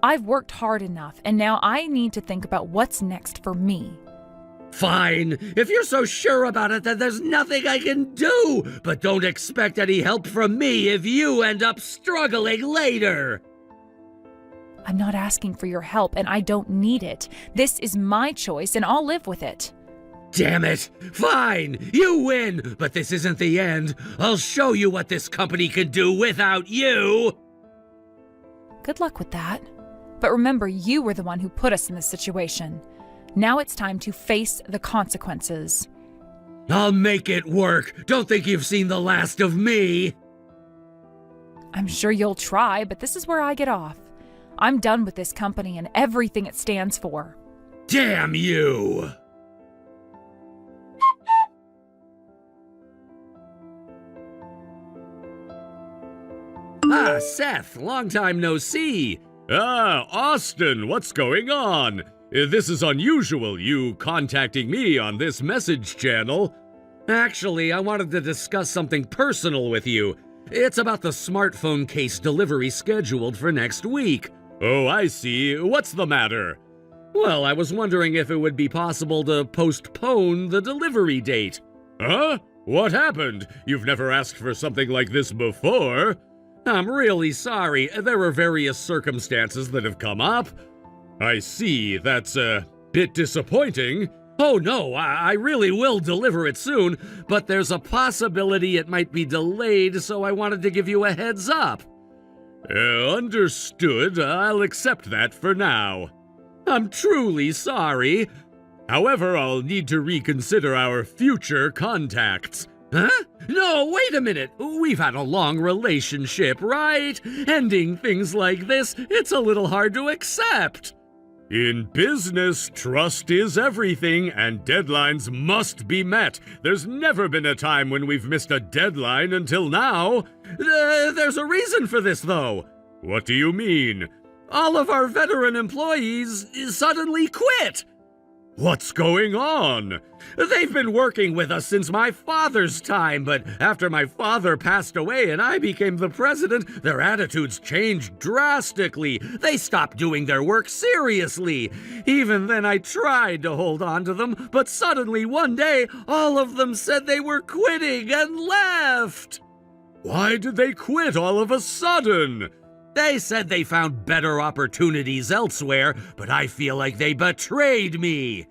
I've worked hard enough, and now I need to think about what's next for me. Fine. If you're so sure about it, then there's nothing I can do. But don't expect any help from me if you end up struggling later. I'm not asking for your help, and I don't need it. This is my choice, and I'll live with it. Damn it! Fine! You win! But this isn't the end. I'll show you what this company can do without you! Good luck with that. But remember, you were the one who put us in this situation. Now it's time to face the consequences. I'll make it work! Don't think you've seen the last of me! I'm sure you'll try, but this is where I get off. I'm done with this company and everything it stands for. Damn you! Ah, Seth, long time no see. Ah, Austin, what's going on? This is unusual, you contacting me on this message channel. Actually, I wanted to discuss something personal with you. It's about the smartphone case delivery scheduled for next week. Oh, I see. What's the matter? Well, I was wondering if it would be possible to postpone the delivery date. Huh? What happened? You've never asked for something like this before. I'm really sorry. There are various circumstances that have come up. I see. That's a bit disappointing. Oh no, I really will deliver it soon, but there's a possibility it might be delayed, so I wanted to give you a heads up. Understood. I'll accept that for now. I'm truly sorry. However, I'll need to reconsider our future contacts. Huh? No, wait a minute. We've had a long relationship, right? Ending things like this, it's a little hard to accept. In business, trust is everything, and deadlines must be met. There's never been a time when we've missed a deadline until now. There's a reason for this, though. What do you mean? All of our veteran employees suddenly quit. What's going on? They've been working with us since my father's time, but after my father passed away and I became the president, their attitudes changed drastically. They stopped doing their work seriously. Even then, I tried to hold on to them, but suddenly one day, all of them said they were quitting and left. Why did they quit all of a sudden? They said they found better opportunities elsewhere, but I feel like they betrayed me.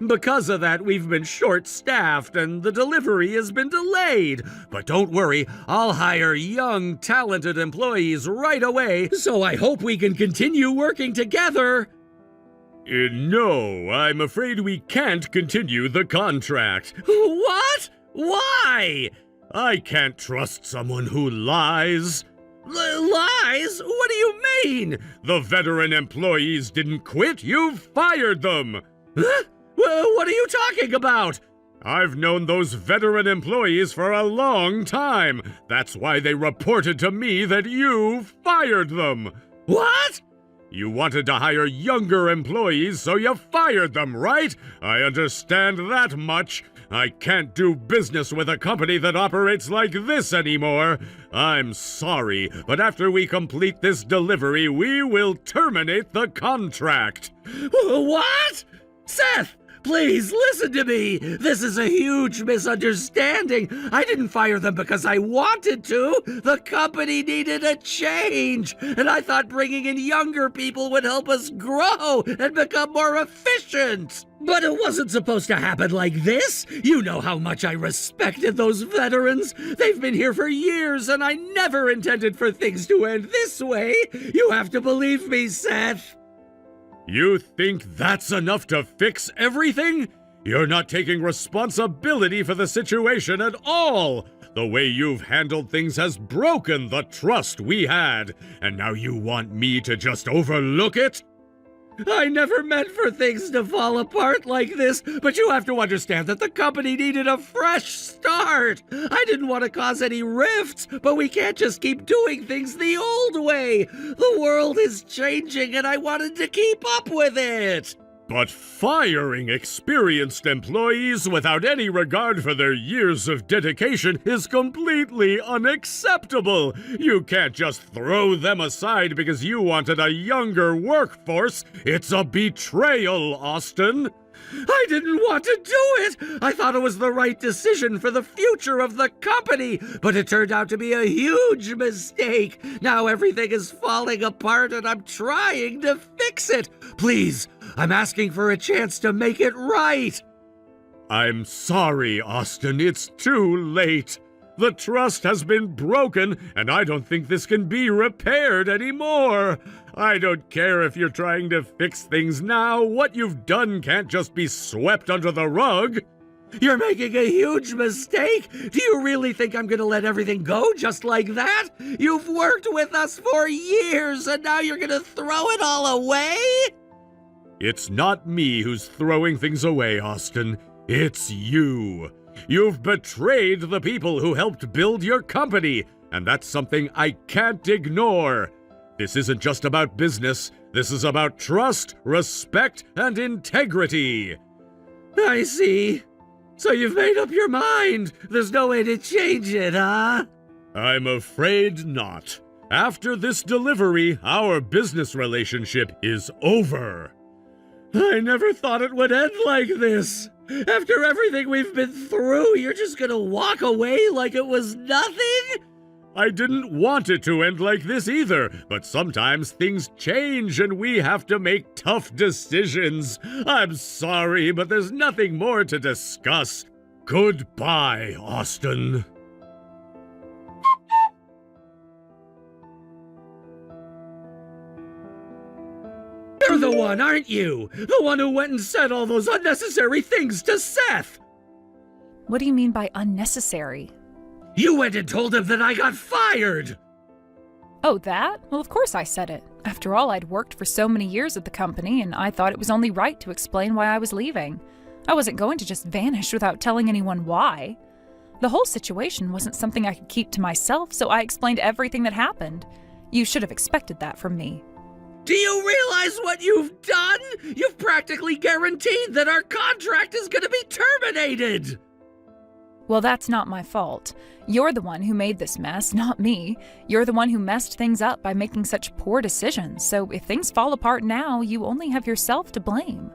Because of that, we've been short-staffed and the delivery has been delayed. But don't worry, I'll hire young, talented employees right away, so I hope we can continue working together. No, I'm afraid we can't continue the contract. What? Why? I can't trust someone who lies. Lies? What do you mean? The veteran employees didn't quit, you fired them! Huh? What are you talking about? I've known those veteran employees for a long time. That's why they reported to me that you fired them. What? You wanted to hire younger employees, so you fired them, right? I understand that much. I can't do business with a company that operates like this anymore. I'm sorry, but after we complete this delivery, we will terminate the contract. What? Seth, please listen to me. This is a huge misunderstanding. I didn't fire them because I wanted to. The company needed a change, and I thought bringing in younger people would help us grow and become more efficient. But it wasn't supposed to happen like this. You know how much I respected those veterans. They've been here for years, and I never intended for things to end this way. You have to believe me, Seth. You think that's enough to fix everything? You're not taking responsibility for the situation at all. The way you've handled things has broken the trust we had, and now you want me to just overlook it? I never meant for things to fall apart like this, but you have to understand that the company needed a fresh start. I didn't want to cause any rifts, but we can't just keep doing things the old way. The world is changing, and I wanted to keep up with it. But firing experienced employees without any regard for their years of dedication is completely unacceptable. You can't just throw them aside because you wanted a younger workforce. It's a betrayal, Austin. I didn't want to do it! I thought it was the right decision for the future of the company, but it turned out to be a huge mistake. Now everything is falling apart and I'm trying to fix it. Please, I'm asking for a chance to make it right. I'm sorry, Austin. It's too late. The trust has been broken, and I don't think this can be repaired anymore. I don't care if you're trying to fix things now. What you've done can't just be swept under the rug. You're making a huge mistake. Do you really think I'm gonna let everything go just like that? You've worked with us for years, and now you're gonna throw it all away? It's not me who's throwing things away, Austin. It's you. You've betrayed the people who helped build your company, and that's something I can't ignore. This isn't just about business. This is about trust, respect, and integrity. I see. So you've made up your mind. There's no way to change it, huh? I'm afraid not. After this delivery, our business relationship is over. I never thought it would end like this. After everything we've been through, you're just gonna walk away like it was nothing? I didn't want it to end like this either, but sometimes things change and we have to make tough decisions. I'm sorry, but there's nothing more to discuss. Goodbye, Austin. You're the one, aren't you? The one who went and said all those unnecessary things to Seth. What do you mean by unnecessary? You went and told him that I got fired. Oh, that? Well, of course I said it. After all, I'd worked for so many years at the company, and I thought it was only right to explain why I was leaving. I wasn't going to just vanish without telling anyone why. The whole situation wasn't something I could keep to myself, so I explained everything that happened. You should have expected that from me. Do you realize what you've done? You've practically guaranteed that our contract is going to be terminated. Well, that's not my fault. You're the one who made this mess, not me. You're the one who messed things up by making such poor decisions, so if things fall apart now, you only have yourself to blame.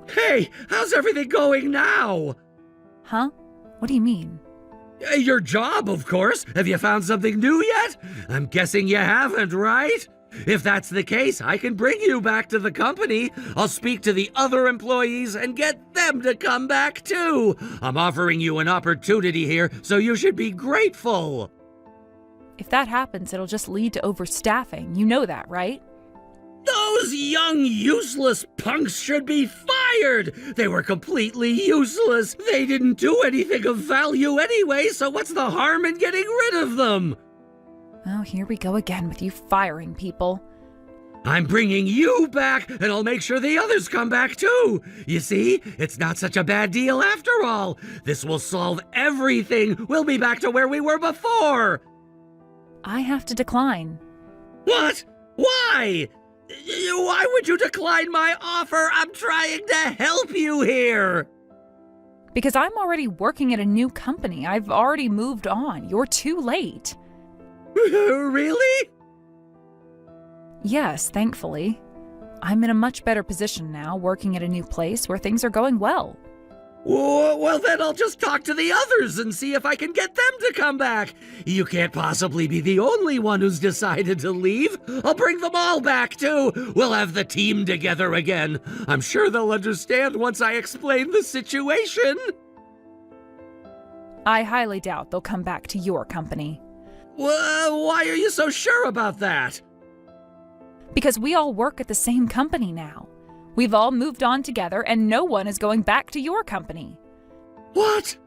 Hey, how's everything going now? Huh? What do you mean? Your job, of course. Have you found something new yet? I'm guessing you haven't, right? If that's the case, I can bring you back to the company. I'll speak to the other employees and get them to come back too. I'm offering you an opportunity here, so you should be grateful. If that happens, it'll just lead to overstaffing. You know that, right? Those young, useless punks should be fired! They were completely useless. They didn't do anything of value anyway, so what's the harm in getting rid of them? Oh, here we go again with you firing people. I'm bringing you back, and I'll make sure the others come back too. You see, it's not such a bad deal after all. This will solve everything. We'll be back to where we were before. I have to decline. What? Why? Why would you decline my offer? I'm trying to help you here. Because I'm already working at a new company. I've already moved on. You're too late. Really? Yes, thankfully. I'm in a much better position now, working at a new place where things are going well. Well, then I'll just talk to the others and see if I can get them to come back. You can't possibly be the only one who's decided to leave. I'll bring them all back, too. We'll have the team together again. I'm sure they'll understand once I explain the situation. I highly doubt they'll come back to your company. Why are you so sure about that? Because we all work at the same company now. We've all moved on together, and no one is going back to your company. What?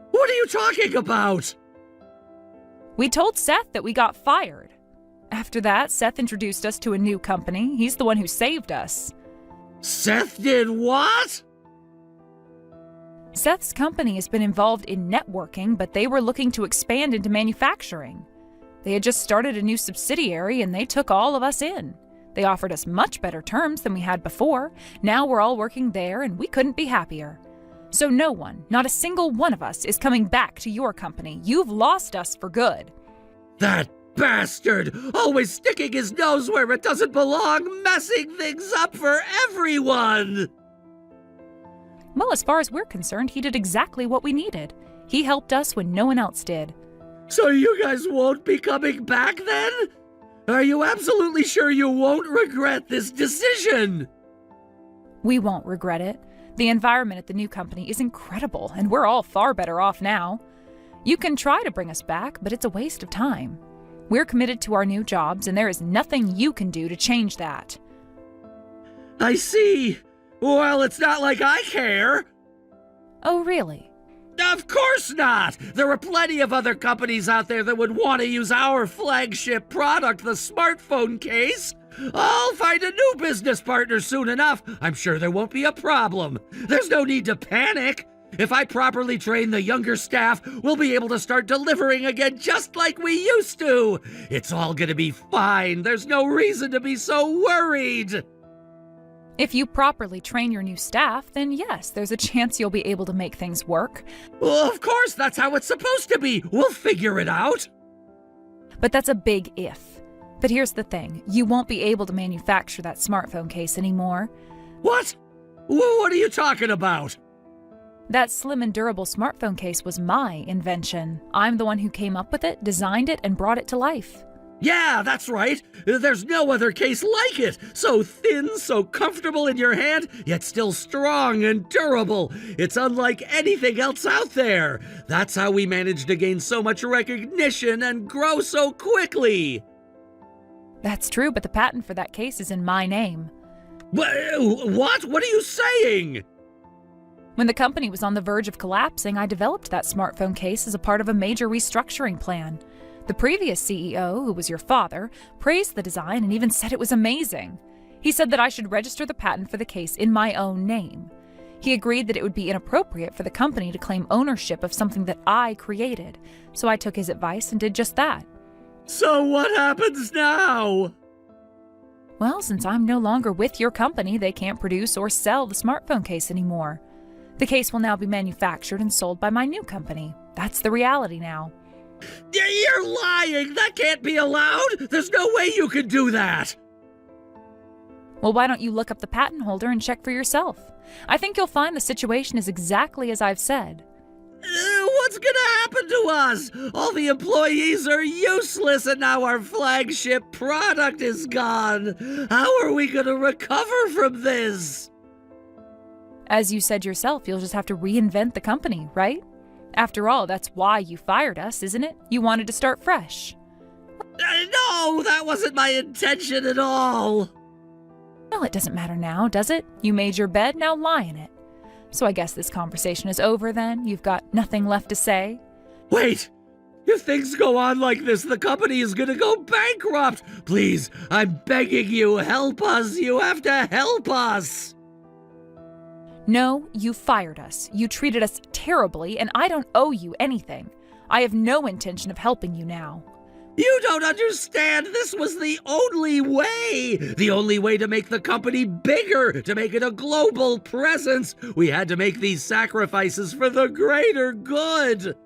What are you talking about? We told Seth that we got fired. After that, Seth introduced us to a new company. He's the one who saved us. Seth did what? Seth's company has been involved in networking, but they were looking to expand into manufacturing. They had just started a new subsidiary, and they took all of us in. They offered us much better terms than we had before. Now we're all working there, and we couldn't be happier. So no one, not a single one of us, is coming back to your company. You've lost us for good. That bastard! Always sticking his nose where it doesn't belong, messing things up for everyone! Well, as far as we're concerned, he did exactly what we needed. He helped us when no one else did. So you guys won't be coming back then? Are you absolutely sure you won't regret this decision? We won't regret it. The environment at the new company is incredible, and we're all far better off now. You can try to bring us back, but it's a waste of time. We're committed to our new jobs, and there is nothing you can do to change that. I see. Well, it's not like I care. Oh, really? Of course not! There are plenty of other companies out there that would want to use our flagship product, the smartphone case. I'll find a new business partner soon enough. I'm sure there won't be a problem. There's no need to panic. If I properly train the younger staff, we'll be able to start delivering again just like we used to. It's all gonna be fine. There's no reason to be so worried. If you properly train your new staff, then yes, there's a chance you'll be able to make things work. Well, of course, that's how it's supposed to be. We'll figure it out. But that's a big if. But here's the thing, you won't be able to manufacture that smartphone case anymore. What? What are you talking about? That slim and durable smartphone case was my invention. I'm the one who came up with it, designed it, and brought it to life. Yeah, that's right. There's no other case like it. So thin, so comfortable in your hand, yet still strong and durable. It's unlike anything else out there. That's how we managed to gain so much recognition and grow so quickly. That's true, but the patent for that case is in my name. What? What are you saying? When the company was on the verge of collapsing, I developed that smartphone case as a part of a major restructuring plan. The previous CEO, who was your father, praised the design and even said it was amazing. He said that I should register the patent for the case in my own name. He agreed that it would be inappropriate for the company to claim ownership of something that I created, so I took his advice and did just that. So what happens now? Well, since I'm no longer with your company, they can't produce or sell the smartphone case anymore. The case will now be manufactured and sold by my new company. That's the reality now. You're lying! That can't be allowed! There's no way you could do that! Well, why don't you look up the patent holder and check for yourself? I think you'll find the situation is exactly as I've said. What's gonna happen to us? All the employees are useless and now our flagship product is gone. How are we gonna recover from this? As you said yourself, you'll just have to reinvent the company, right? After all, that's why you fired us, isn't it? You wanted to start fresh. No, that wasn't my intention at all. Well, it doesn't matter now, does it? You made your bed, now lie in it. So I guess this conversation is over then? You've got nothing left to say? Wait! If things go on like this, the company is gonna go bankrupt! Please, I'm begging you, help us! You have to help us! No, you fired us. You treated us terribly, and I don't owe you anything. I have no intention of helping you now. You don't understand! This was the only way! The only way to make the company bigger, to make it a global presence! We had to make these sacrifices for the greater good!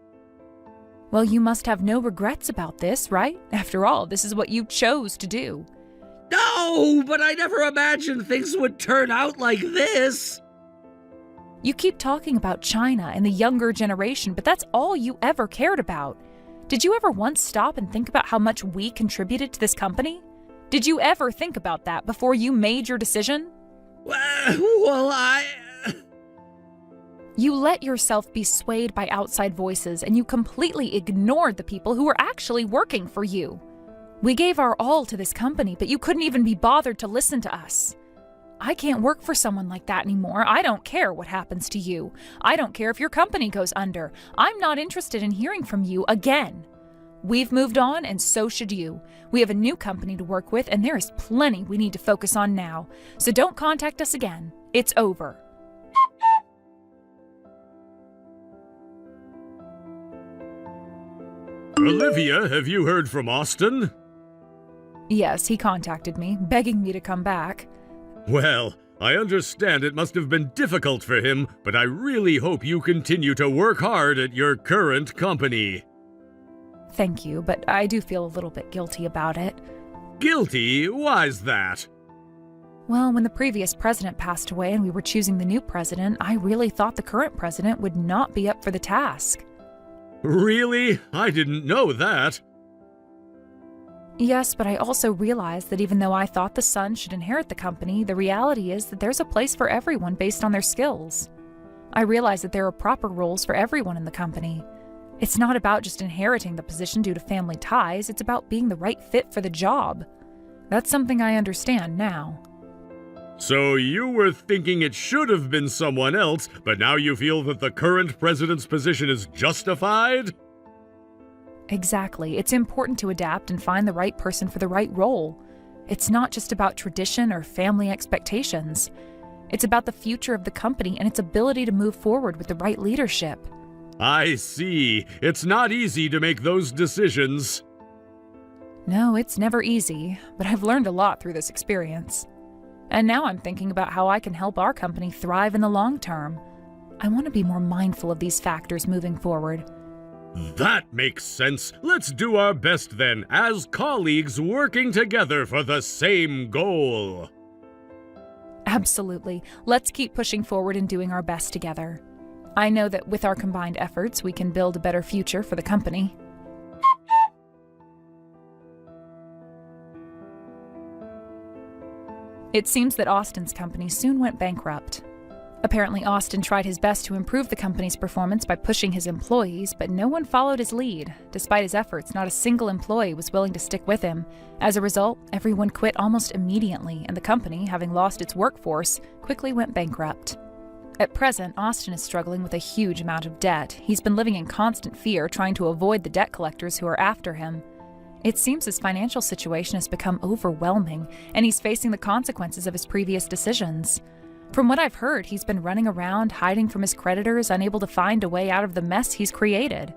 Well, you must have no regrets about this, right? After all, this is what you chose to do. No, but I never imagined things would turn out like this! You keep talking about China and the younger generation, but that's all you ever cared about. Did you ever once stop and think about how much we contributed to this company? Did you ever think about that before you made your decision? You let yourself be swayed by outside voices, and you completely ignored the people who were actually working for you. We gave our all to this company, but you couldn't even be bothered to listen to us. I can't work for someone like that anymore. I don't care what happens to you. I don't care if your company goes under. I'm not interested in hearing from you again. We've moved on, and so should you. We have a new company to work with, and there is plenty we need to focus on now. So don't contact us again. It's over. Olivia, have you heard from Austin? Yes, he contacted me, begging me to come back. Well, I understand it must have been difficult for him, but I really hope you continue to work hard at your current company. Thank you, but I do feel a little bit guilty about it. Guilty? Why's that? Well, when the previous president passed away and we were choosing the new president, I really thought the current president would not be up for the task. Really? I didn't know that. Yes, but I also realized that even though I thought the son should inherit the company, the reality is that there's a place for everyone based on their skills. I realized that there are proper roles for everyone in the company. It's not about just inheriting the position due to family ties, it's about being the right fit for the job. That's something I understand now. So you were thinking it should have been someone else, but now you feel that the current president's position is justified? Exactly. It's important to adapt and find the right person for the right role. It's not just about tradition or family expectations. It's about the future of the company and its ability to move forward with the right leadership. I see. It's not easy to make those decisions. No, it's never easy, but I've learned a lot through this experience. And now I'm thinking about how I can help our company thrive in the long term. I want to be more mindful of these factors moving forward. That makes sense. Let's do our best then, as colleagues working together for the same goal. Absolutely. Let's keep pushing forward and doing our best together. I know that with our combined efforts, we can build a better future for the company. It seems that Austin's company soon went bankrupt. Apparently, Austin tried his best to improve the company's performance by pushing his employees, but no one followed his lead. Despite his efforts, not a single employee was willing to stick with him. As a result, everyone quit almost immediately, and the company, having lost its workforce, quickly went bankrupt. At present, Austin is struggling with a huge amount of debt. He's been living in constant fear, trying to avoid the debt collectors who are after him. It seems his financial situation has become overwhelming, and he's facing the consequences of his previous decisions. From what I've heard, he's been running around, hiding from his creditors, unable to find a way out of the mess he's created.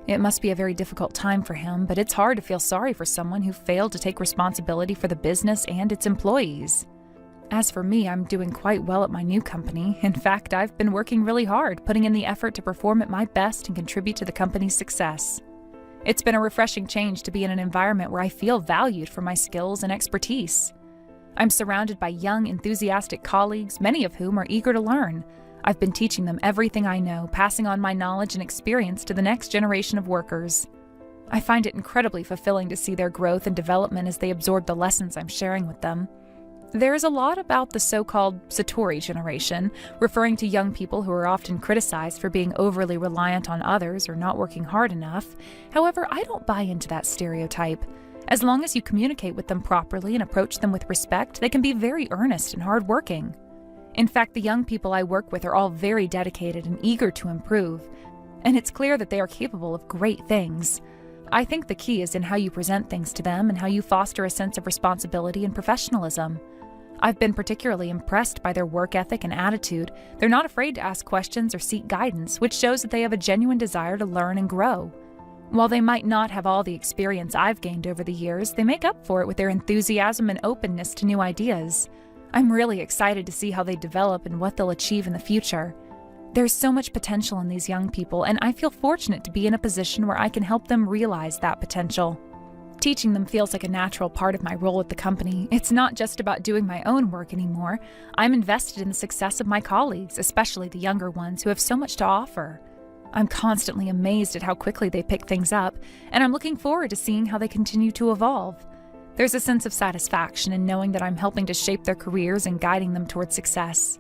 It must be a very difficult time for him, but it's hard to feel sorry for someone who failed to take responsibility for the business and its employees. As for me, I'm doing quite well at my new company. In fact, I've been working really hard, putting in the effort to perform at my best and contribute to the company's success. It's been a refreshing change to be in an environment where I feel valued for my skills and expertise. I'm surrounded by young, enthusiastic colleagues, many of whom are eager to learn. I've been teaching them everything I know, passing on my knowledge and experience to the next generation of workers. I find it incredibly fulfilling to see their growth and development as they absorb the lessons I'm sharing with them. There is a lot about the so-called Satori generation, referring to young people who are often criticized for being overly reliant on others or not working hard enough. However, I don't buy into that stereotype. As long as you communicate with them properly and approach them with respect, they can be very earnest and hardworking. In fact, the young people I work with are all very dedicated and eager to improve, and it's clear that they are capable of great things. I think the key is in how you present things to them and how you foster a sense of responsibility and professionalism. I've been particularly impressed by their work ethic and attitude. They're not afraid to ask questions or seek guidance, which shows that they have a genuine desire to learn and grow. While they might not have all the experience I've gained over the years, they make up for it with their enthusiasm and openness to new ideas. I'm really excited to see how they develop and what they'll achieve in the future. There's so much potential in these young people, and I feel fortunate to be in a position where I can help them realize that potential. Teaching them feels like a natural part of my role at the company. It's not just about doing my own work anymore. I'm invested in the success of my colleagues, especially the younger ones who have so much to offer. I'm constantly amazed at how quickly they pick things up, and I'm looking forward to seeing how they continue to evolve. There's a sense of satisfaction in knowing that I'm helping to shape their careers and guiding them towards success.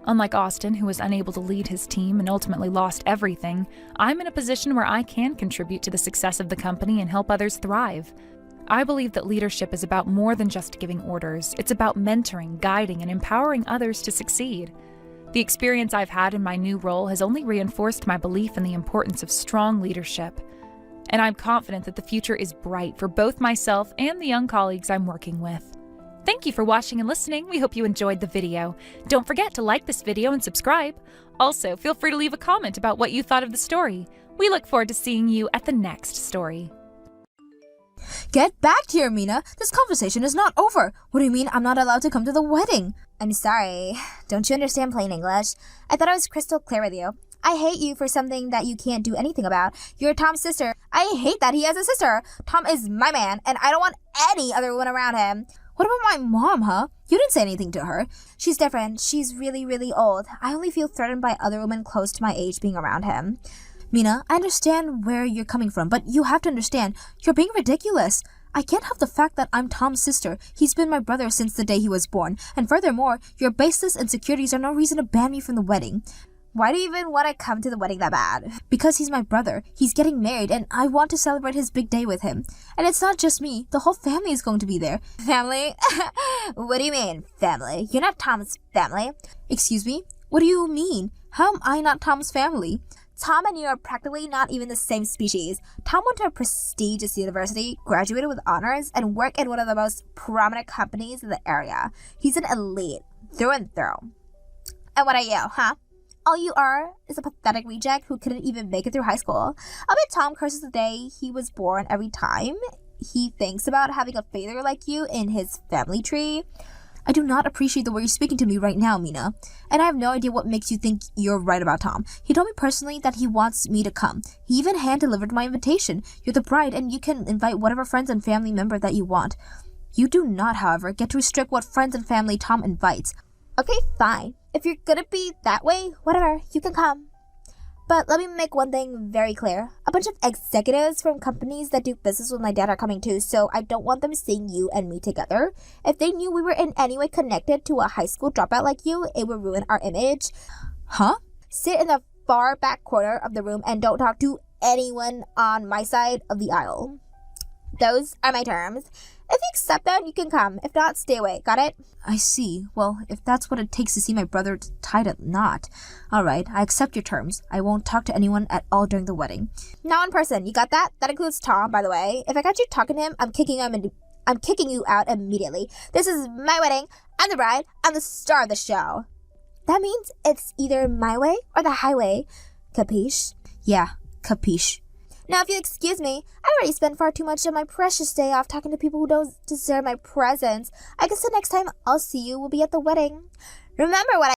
Unlike Austin, who was unable to lead his team and ultimately lost everything, I'm in a position where I can contribute to the success of the company and help others thrive. I believe that leadership is about more than just giving orders. It's about mentoring, guiding, and empowering others to succeed. The experience I've had in my new role has only reinforced my belief in the importance of strong leadership. And I'm confident that the future is bright for both myself and the young colleagues I'm working with. Thank you for watching and listening. We hope you enjoyed the video. Don't forget to like this video and subscribe. Also, feel free to leave a comment about what you thought of the story. We look forward to seeing you at the next story. Get back here, Mina. This conversation is not over. What do you mean I'm not allowed to come to the wedding? I'm sorry. Don't you understand plain English? I thought I was crystal clear with you. I hate you for something that you can't do anything about. You're Tom's sister. I hate that he has a sister. Tom is my man, and I don't want any other woman around him. What about my mom, huh? You didn't say anything to her. She's different. She's really, really old. I only feel threatened by other women close to my age being around him. Mina, I understand where you're coming from, but you have to understand, you're being ridiculous. I can't have the fact that I'm Tom's sister. He's been my brother since the day he was born. And furthermore, your baseless insecurities are no reason to ban me from the wedding. Why do you even want to come to the wedding that bad? Because he's my brother. He's getting married, and I want to celebrate his big day with him. And it's not just me. The whole family is going to be there. Family? What do you mean, family? You're not Tom's family. Excuse me? What do you mean? How am I not Tom's family? Tom and you are practically not even the same species. Tom went to a prestigious university, graduated with honors, and worked in one of the most prominent companies in the area. He's an elite, through and through. And what are you, huh? All you are is a pathetic reject who couldn't even make it through high school. I bet Tom curses the day he was born every time he thinks about having a failure like you in his family tree. I do not appreciate the way you're speaking to me right now, Mina. And I have no idea what makes you think you're right about Tom. He told me personally that he wants me to come. He even hand-delivered my invitation. You're the bride, and you can invite whatever friends and family member that you want. You do not, however, get to restrict what friends and family Tom invites. Okay, fine. If you're gonna be that way, whatever, you can come. But let me make one thing very clear. A bunch of executives from companies that do business with my dad are coming too, so I don't want them seeing you and me together. If they knew we were in any way connected to a high school dropout like you, it would ruin our image. Huh? Sit in the far back corner of the room and don't talk to anyone on my side of the aisle. Those are my terms. If you accept them, you can come. If not, stay away. Got it? I see. Well, if that's what it takes to see my brother tied a knot. Alright, I accept your terms. I won't talk to anyone at all during the wedding. Not in person. You got that? That includes Tom, by the way. If I catch you talking to him, I'm kicking you out immediately. This is my wedding. I'm the bride. I'm the star of the show. That means it's either my way or the highway. Capiche? Yeah, capiche. Now, if you excuse me, I already spent far too much of my precious day off talking to people who don't deserve my presence. I guess the next time I'll see you will be at the wedding. Remember what I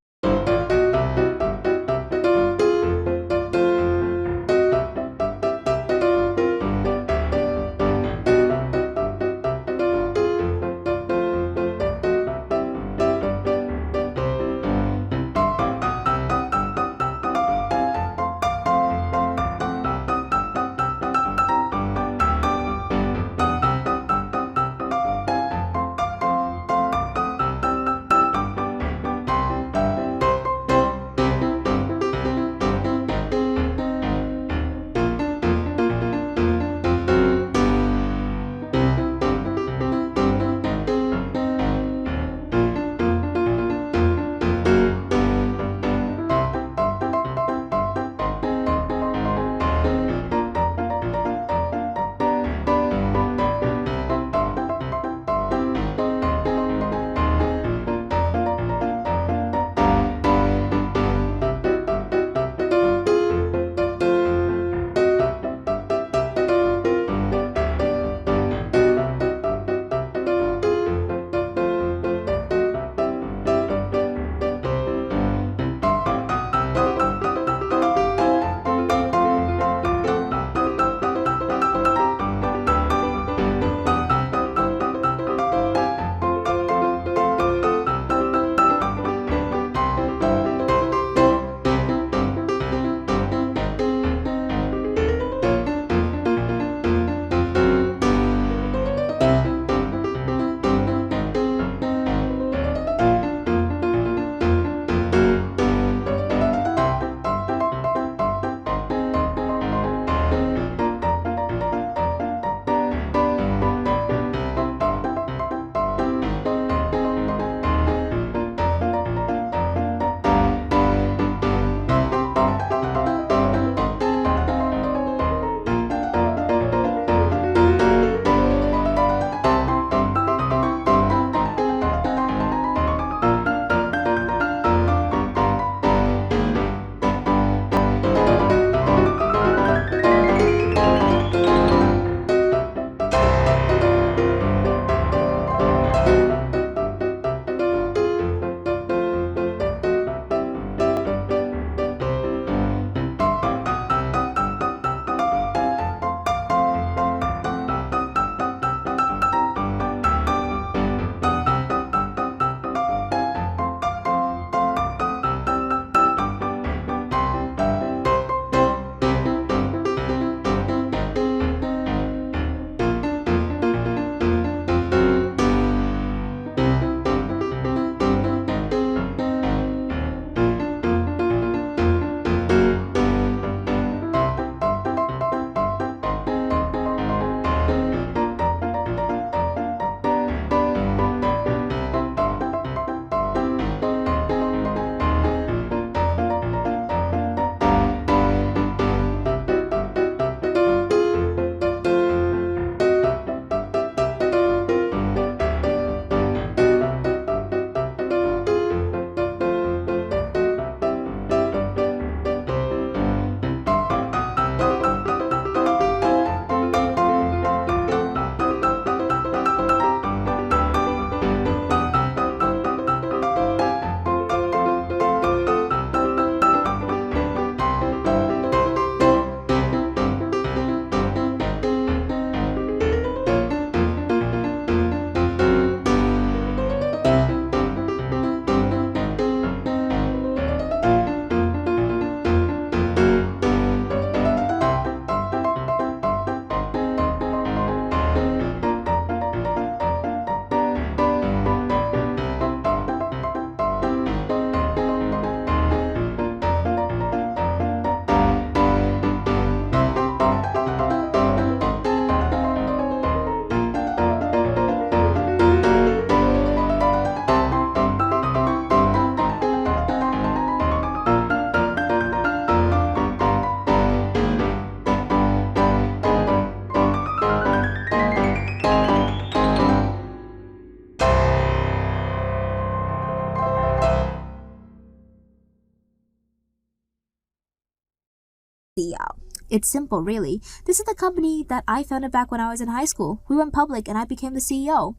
CEO. It's simple, really. This is the company that I founded back when I was in high school. We went public and I became the CEO.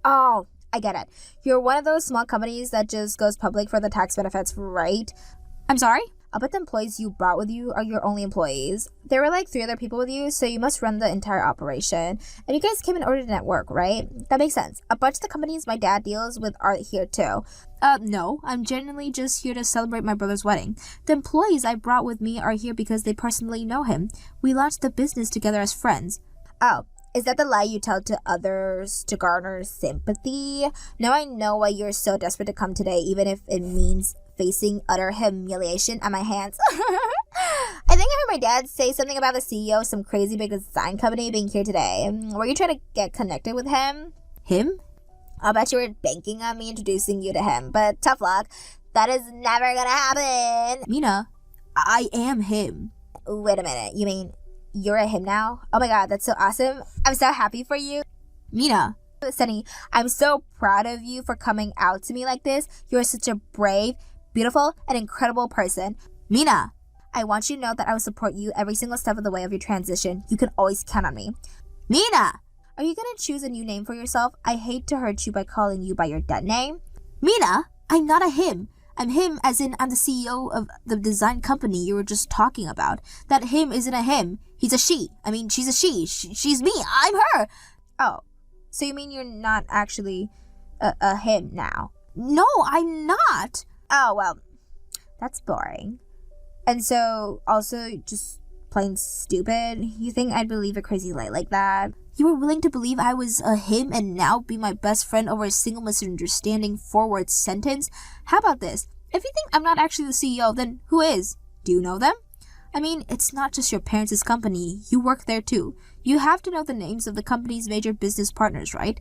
Oh, I get it. You're one of those small companies that just goes public for the tax benefits, right? I'm sorry? I bet the employees you brought with you are your only employees. There were like 3 other people with you, so you must run the entire operation. And you guys came in order to network, right? That makes sense. A bunch of the companies my dad deals with are here too. No. I'm genuinely just here to celebrate my brother's wedding. The employees I brought with me are here because they personally know him. We launched the business together as friends. Oh, is that the lie you tell to others to garner sympathy? Now I know why you're so desperate to come today, even if it means facing utter humiliation at my hands. I think I heard my dad say something about the CEO of some crazy big design company being here today. Were you trying to get connected with him? Him? I'll bet you were banking on me introducing you to him, but tough luck. That is never gonna happen. Mina, I am him. Wait a minute, you mean you're a him now? Oh my god, that's so awesome. I'm so happy for you. Mina. Sunny, I'm so proud of you for coming out to me like this. You're such a brave, beautiful, and incredible person. Mina. I want you to know that I will support you every single step of the way of your transition. You can always count on me. Mina. Are you gonna choose a new name for yourself? I hate to hurt you by calling you by your dead name. Mina, I'm not a him. I'm him as in I'm the CEO of the design company you were just talking about. That him isn't a him. He's a she. I mean, she's a she. She's me. I'm her. Oh, so you mean you're not actually a him now? No, I'm not. Oh, well, that's boring. And so, also, just plain stupid? You think I'd believe a crazy lie like that? You were willing to believe I was a him and now be my best friend over a single misunderstanding forward sentence? How about this? If you think I'm not actually the CEO, then who is? Do you know them? I mean, it's not just your parents' company. You work there too. You have to know the names of the company's major business partners, right?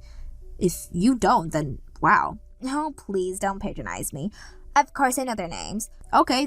If you don't, then wow. Oh, please don't patronize me. Of course I know their names. Okay.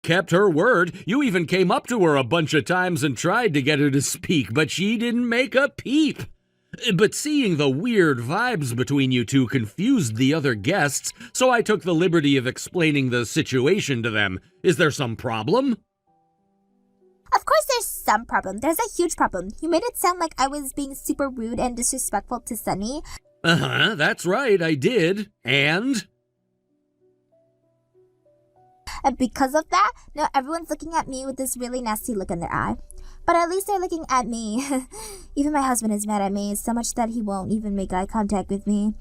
Kept her word. You even came up to her a bunch of times and tried to get her to speak, but she didn't make a peep. But seeing the weird vibes between you two confused the other guests, so I took the liberty of explaining the situation to them. Is there some problem? course there's some problem. There's a huge problem. You made it sound like I was being super rude and disrespectful to Sunny. Uh-huh, that's right, I did. And? And because of that, now everyone's looking at me with this really nasty look in their eye. But at least they're looking at me. Even my husband is mad at me so much that he won't even make eye contact with me.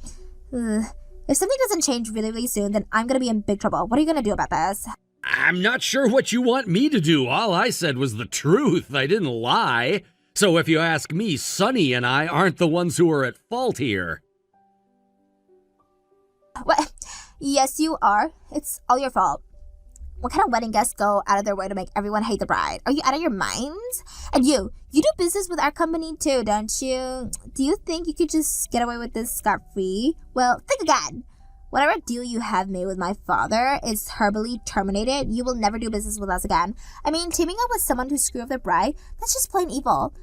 Ugh. If something doesn't change really, really soon, then I'm gonna be in big trouble. What are you gonna do about this? I'm not sure what you want me to do. All I said was the truth. I didn't lie. So if you ask me, Sunny and I aren't the ones who are at fault here. What? Yes, you are. It's all your fault. What kind of wedding guests go out of their way to make everyone hate the bride? Are you out of your minds? And you do business with our company too, don't you? Do you think you could just get away with this scot-free? Well, think again. Whatever deal you have made with my father is herbally terminated. You will never do business with us again. I mean, teaming up with someone who screwed up their bride, that's just plain evil.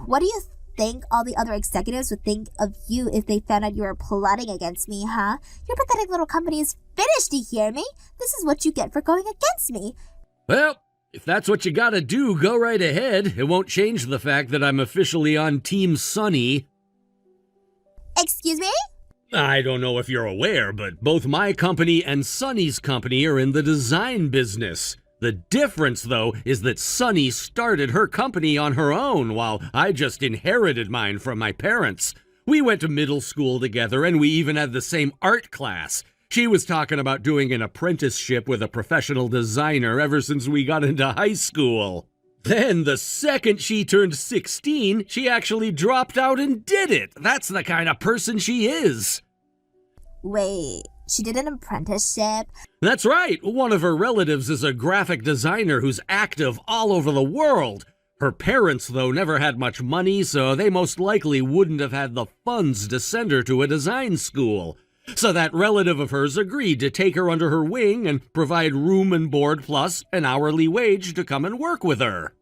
What do you think all the other executives would think of you if they found out you were plotting against me, huh? Your pathetic little company is finished, do you hear me? This is what you get for going against me. Well, if that's what you gotta do, go right ahead. It won't change the fact that I'm officially on Team Sunny. Excuse me? I don't know if you're aware, but both my company and Sunny's company are in the design business. The difference, though, is that Sunny started her company on her own, while I just inherited mine from my parents. We went to middle school together, and we even had the same art class. She was talking about doing an apprenticeship with a professional designer ever since we got into high school. Then, the second she turned 16, she actually dropped out and did it. That's the kind of person she is. Wait, she did an apprenticeship? That's right. One of her relatives is a graphic designer who's active all over the world. Her parents, though, never had much money, so they most likely wouldn't have had the funds to send her to a design school. So that relative of hers agreed to take her under her wing and provide room and board plus an hourly wage to come and work with her.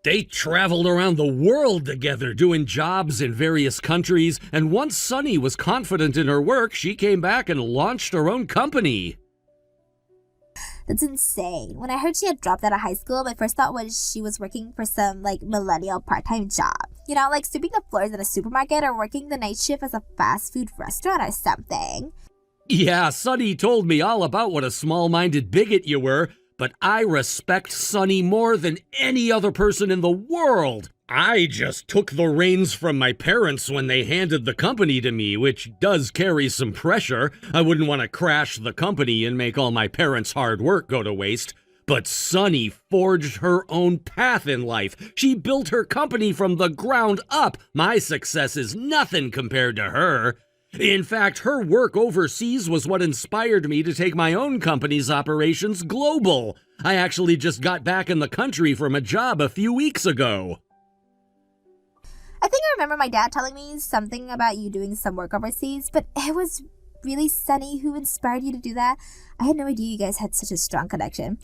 They traveled around the world together doing jobs in various countries, and once Sunny was confident in her work, she came back and launched her own company. That's insane. When I heard she had dropped out of high school, my first thought was she was working for some, millennial part-time job. You know, like sweeping the floors in a supermarket or working the night shift as a fast food restaurant or something. Yeah, Sunny told me all about what a small-minded bigot you were, but I respect Sunny more than any other person in the world. I just took the reins from my parents when they handed the company to me, which does carry some pressure. I wouldn't want to crash the company and make all my parents' hard work go to waste. But Sunny forged her own path in life. She built her company from the ground up. My success is nothing compared to her. In fact, her work overseas was what inspired me to take my own company's operations global. I actually just got back in the country from a job a few weeks ago. I think I remember my dad telling me something about you doing some work overseas, but it was really Sunny who inspired you to do that. I had no idea you guys had such a strong connection.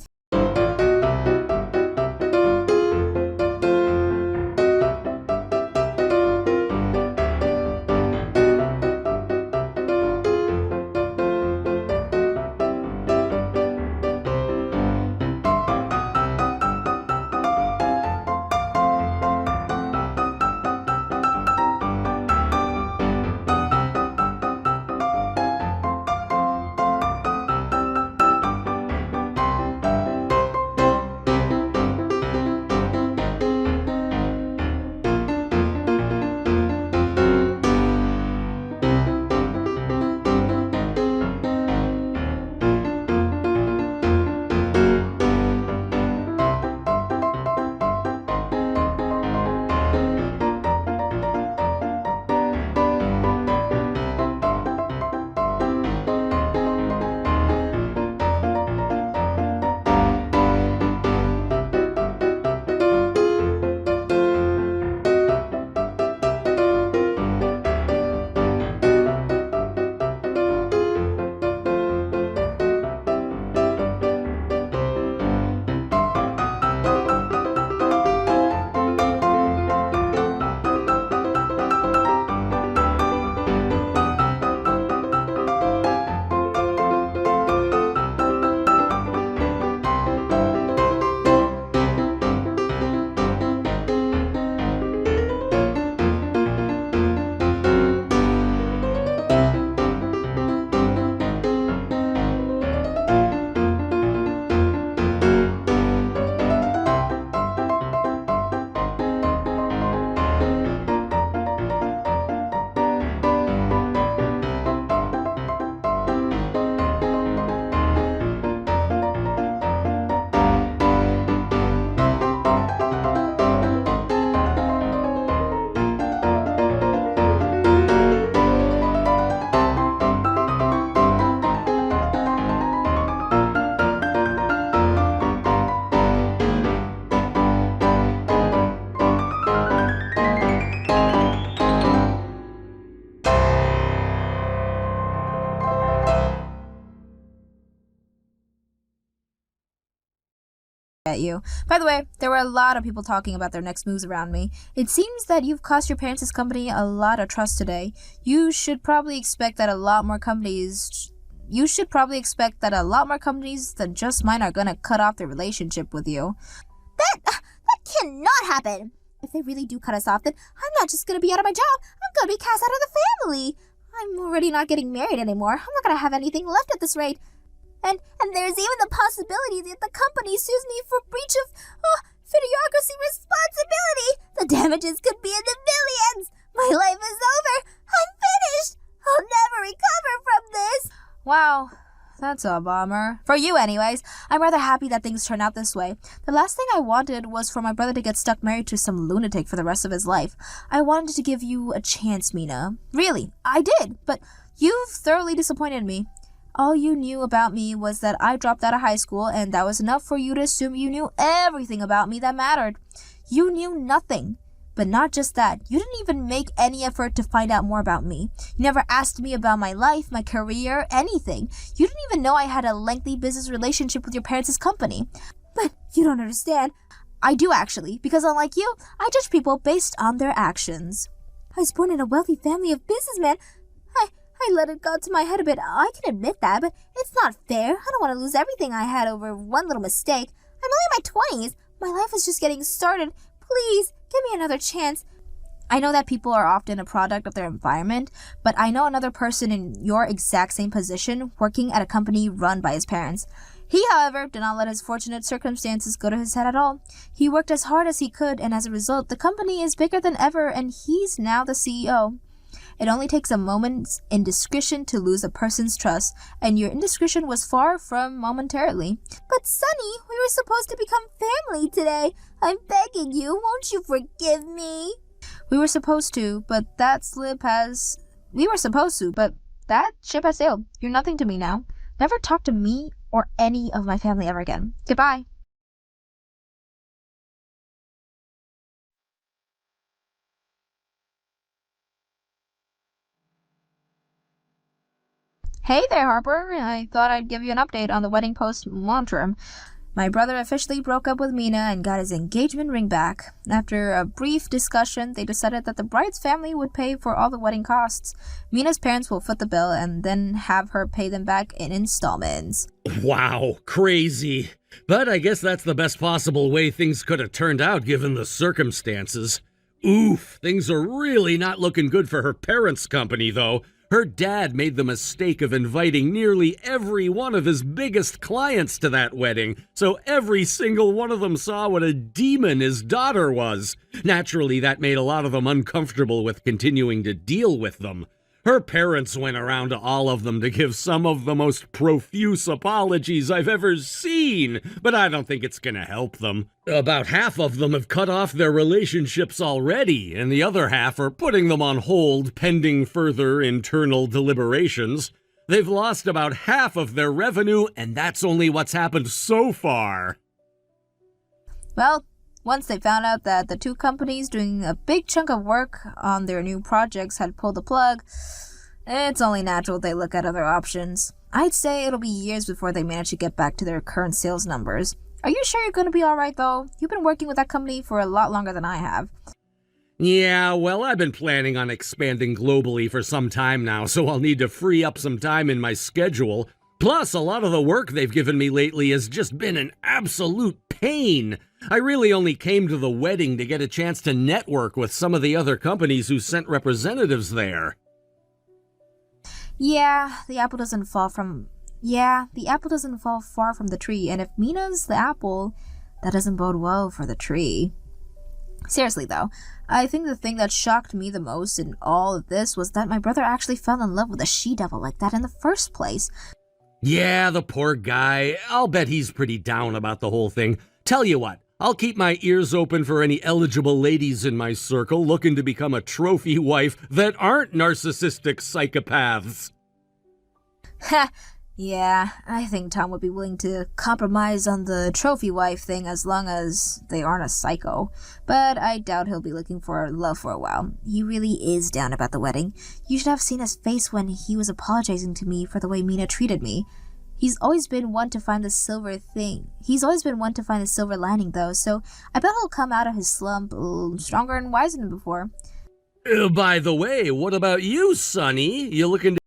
at you. By the way, there were a lot of people talking about their next moves around me. It seems that you've cost your parents' company a lot of trust today. You should probably expect that a lot more companies than just mine are gonna cut off their relationship with you. That cannot happen. If they really do cut us off, then I'm not just gonna be out of my job. I'm gonna be cast out of the family. I'm already not getting married anymore. I'm not gonna have anything left at this rate. And there's even the possibility that the company sues me for breach of fiduciary responsibility. The damages could be in the millions. My life is over. I'm finished. I'll never recover from this. Wow, that's a bummer. For you anyways. I'm rather happy that things turned out this way. The last thing I wanted was for my brother to get stuck married to some lunatic for the rest of his life. I wanted to give you a chance, Mina. Really, I did, but you've thoroughly disappointed me. All you knew about me was that I dropped out of high school, and that was enough for you to assume you knew everything about me that mattered. You knew nothing. But not just that, you didn't even make any effort to find out more about me. You never asked me about my life, my career, anything. You didn't even know I had a lengthy business relationship with your parents' company. But you don't understand. I do actually, because unlike you, I judge people based on their actions. I was born in a wealthy family of businessmen. I let it go to my head a bit. I can admit that, but it's not fair. I don't want to lose everything I had over one little mistake. I'm only in my 20s. My life is just getting started. Please, give me another chance. I know that people are often a product of their environment, but I know another person in your exact same position working at a company run by his parents. He, however, did not let his fortunate circumstances go to his head at all. He worked as hard as he could, and as a result, the company is bigger than ever, and he's now the CEO. It only takes a moment's indiscretion to lose a person's trust, and your indiscretion was far from momentarily. But Sunny, we were supposed to become family today. I'm begging you, won't you forgive me? We were supposed to, but that ship has sailed. You're nothing to me now. Never talk to me or any of my family ever again. Goodbye. Hey there, Harper. I thought I'd give you an update on the wedding post-mortem. My brother officially broke up with Mina and got his engagement ring back. After a brief discussion, they decided that the bride's family would pay for all the wedding costs. Mina's parents will foot the bill and then have her pay them back in installments. Wow, crazy. But I guess that's the best possible way things could have turned out given the circumstances. Oof, things are really not looking good for her parents' company, though. Her dad made the mistake of inviting nearly every one of his biggest clients to that wedding, so every single one of them saw what a demon his daughter was. Naturally, that made a lot of them uncomfortable with continuing to deal with them. Her parents went around to all of them to give some of the most profuse apologies I've ever seen, but I don't think it's gonna help them. About half of them have cut off their relationships already, and the other half are putting them on hold pending further internal deliberations. They've lost about half of their revenue, and that's only what's happened so far. Well, once they found out that the two companies doing a big chunk of work on their new projects had pulled the plug, it's only natural they look at other options. I'd say it'll be years before they manage to get back to their current sales numbers. Are you sure you're going to be alright though? You've been working with that company for a lot longer than I have. Yeah, well, I've been planning on expanding globally for some time now, so I'll need to free up some time in my schedule. Plus, a lot of the work they've given me lately has just been an absolute pain. I really only came to the wedding to get a chance to network with some of the other companies who sent representatives there. Yeah, the apple doesn't fall far from the tree, and if Mina's the apple, that doesn't bode well for the tree. Seriously though, I think the thing that shocked me the most in all of this was that my brother actually fell in love with a she-devil like that in the first place. Yeah, the poor guy. I'll bet he's pretty down about the whole thing. Tell you what, I'll keep my ears open for any eligible ladies in my circle looking to become a trophy wife that aren't narcissistic psychopaths. Ha! Yeah, I think Tom would be willing to compromise on the trophy wife thing as long as they aren't a psycho. But I doubt he'll be looking for love for a while. He really is down about the wedding. You should have seen his face when he was apologizing to me for the way Mina treated me. He's always been one to find the silver thing. He's always been one to find the silver lining, though, so I bet he'll come out of his slump stronger and wiser than before. By the way, what about you, Sonny? You looking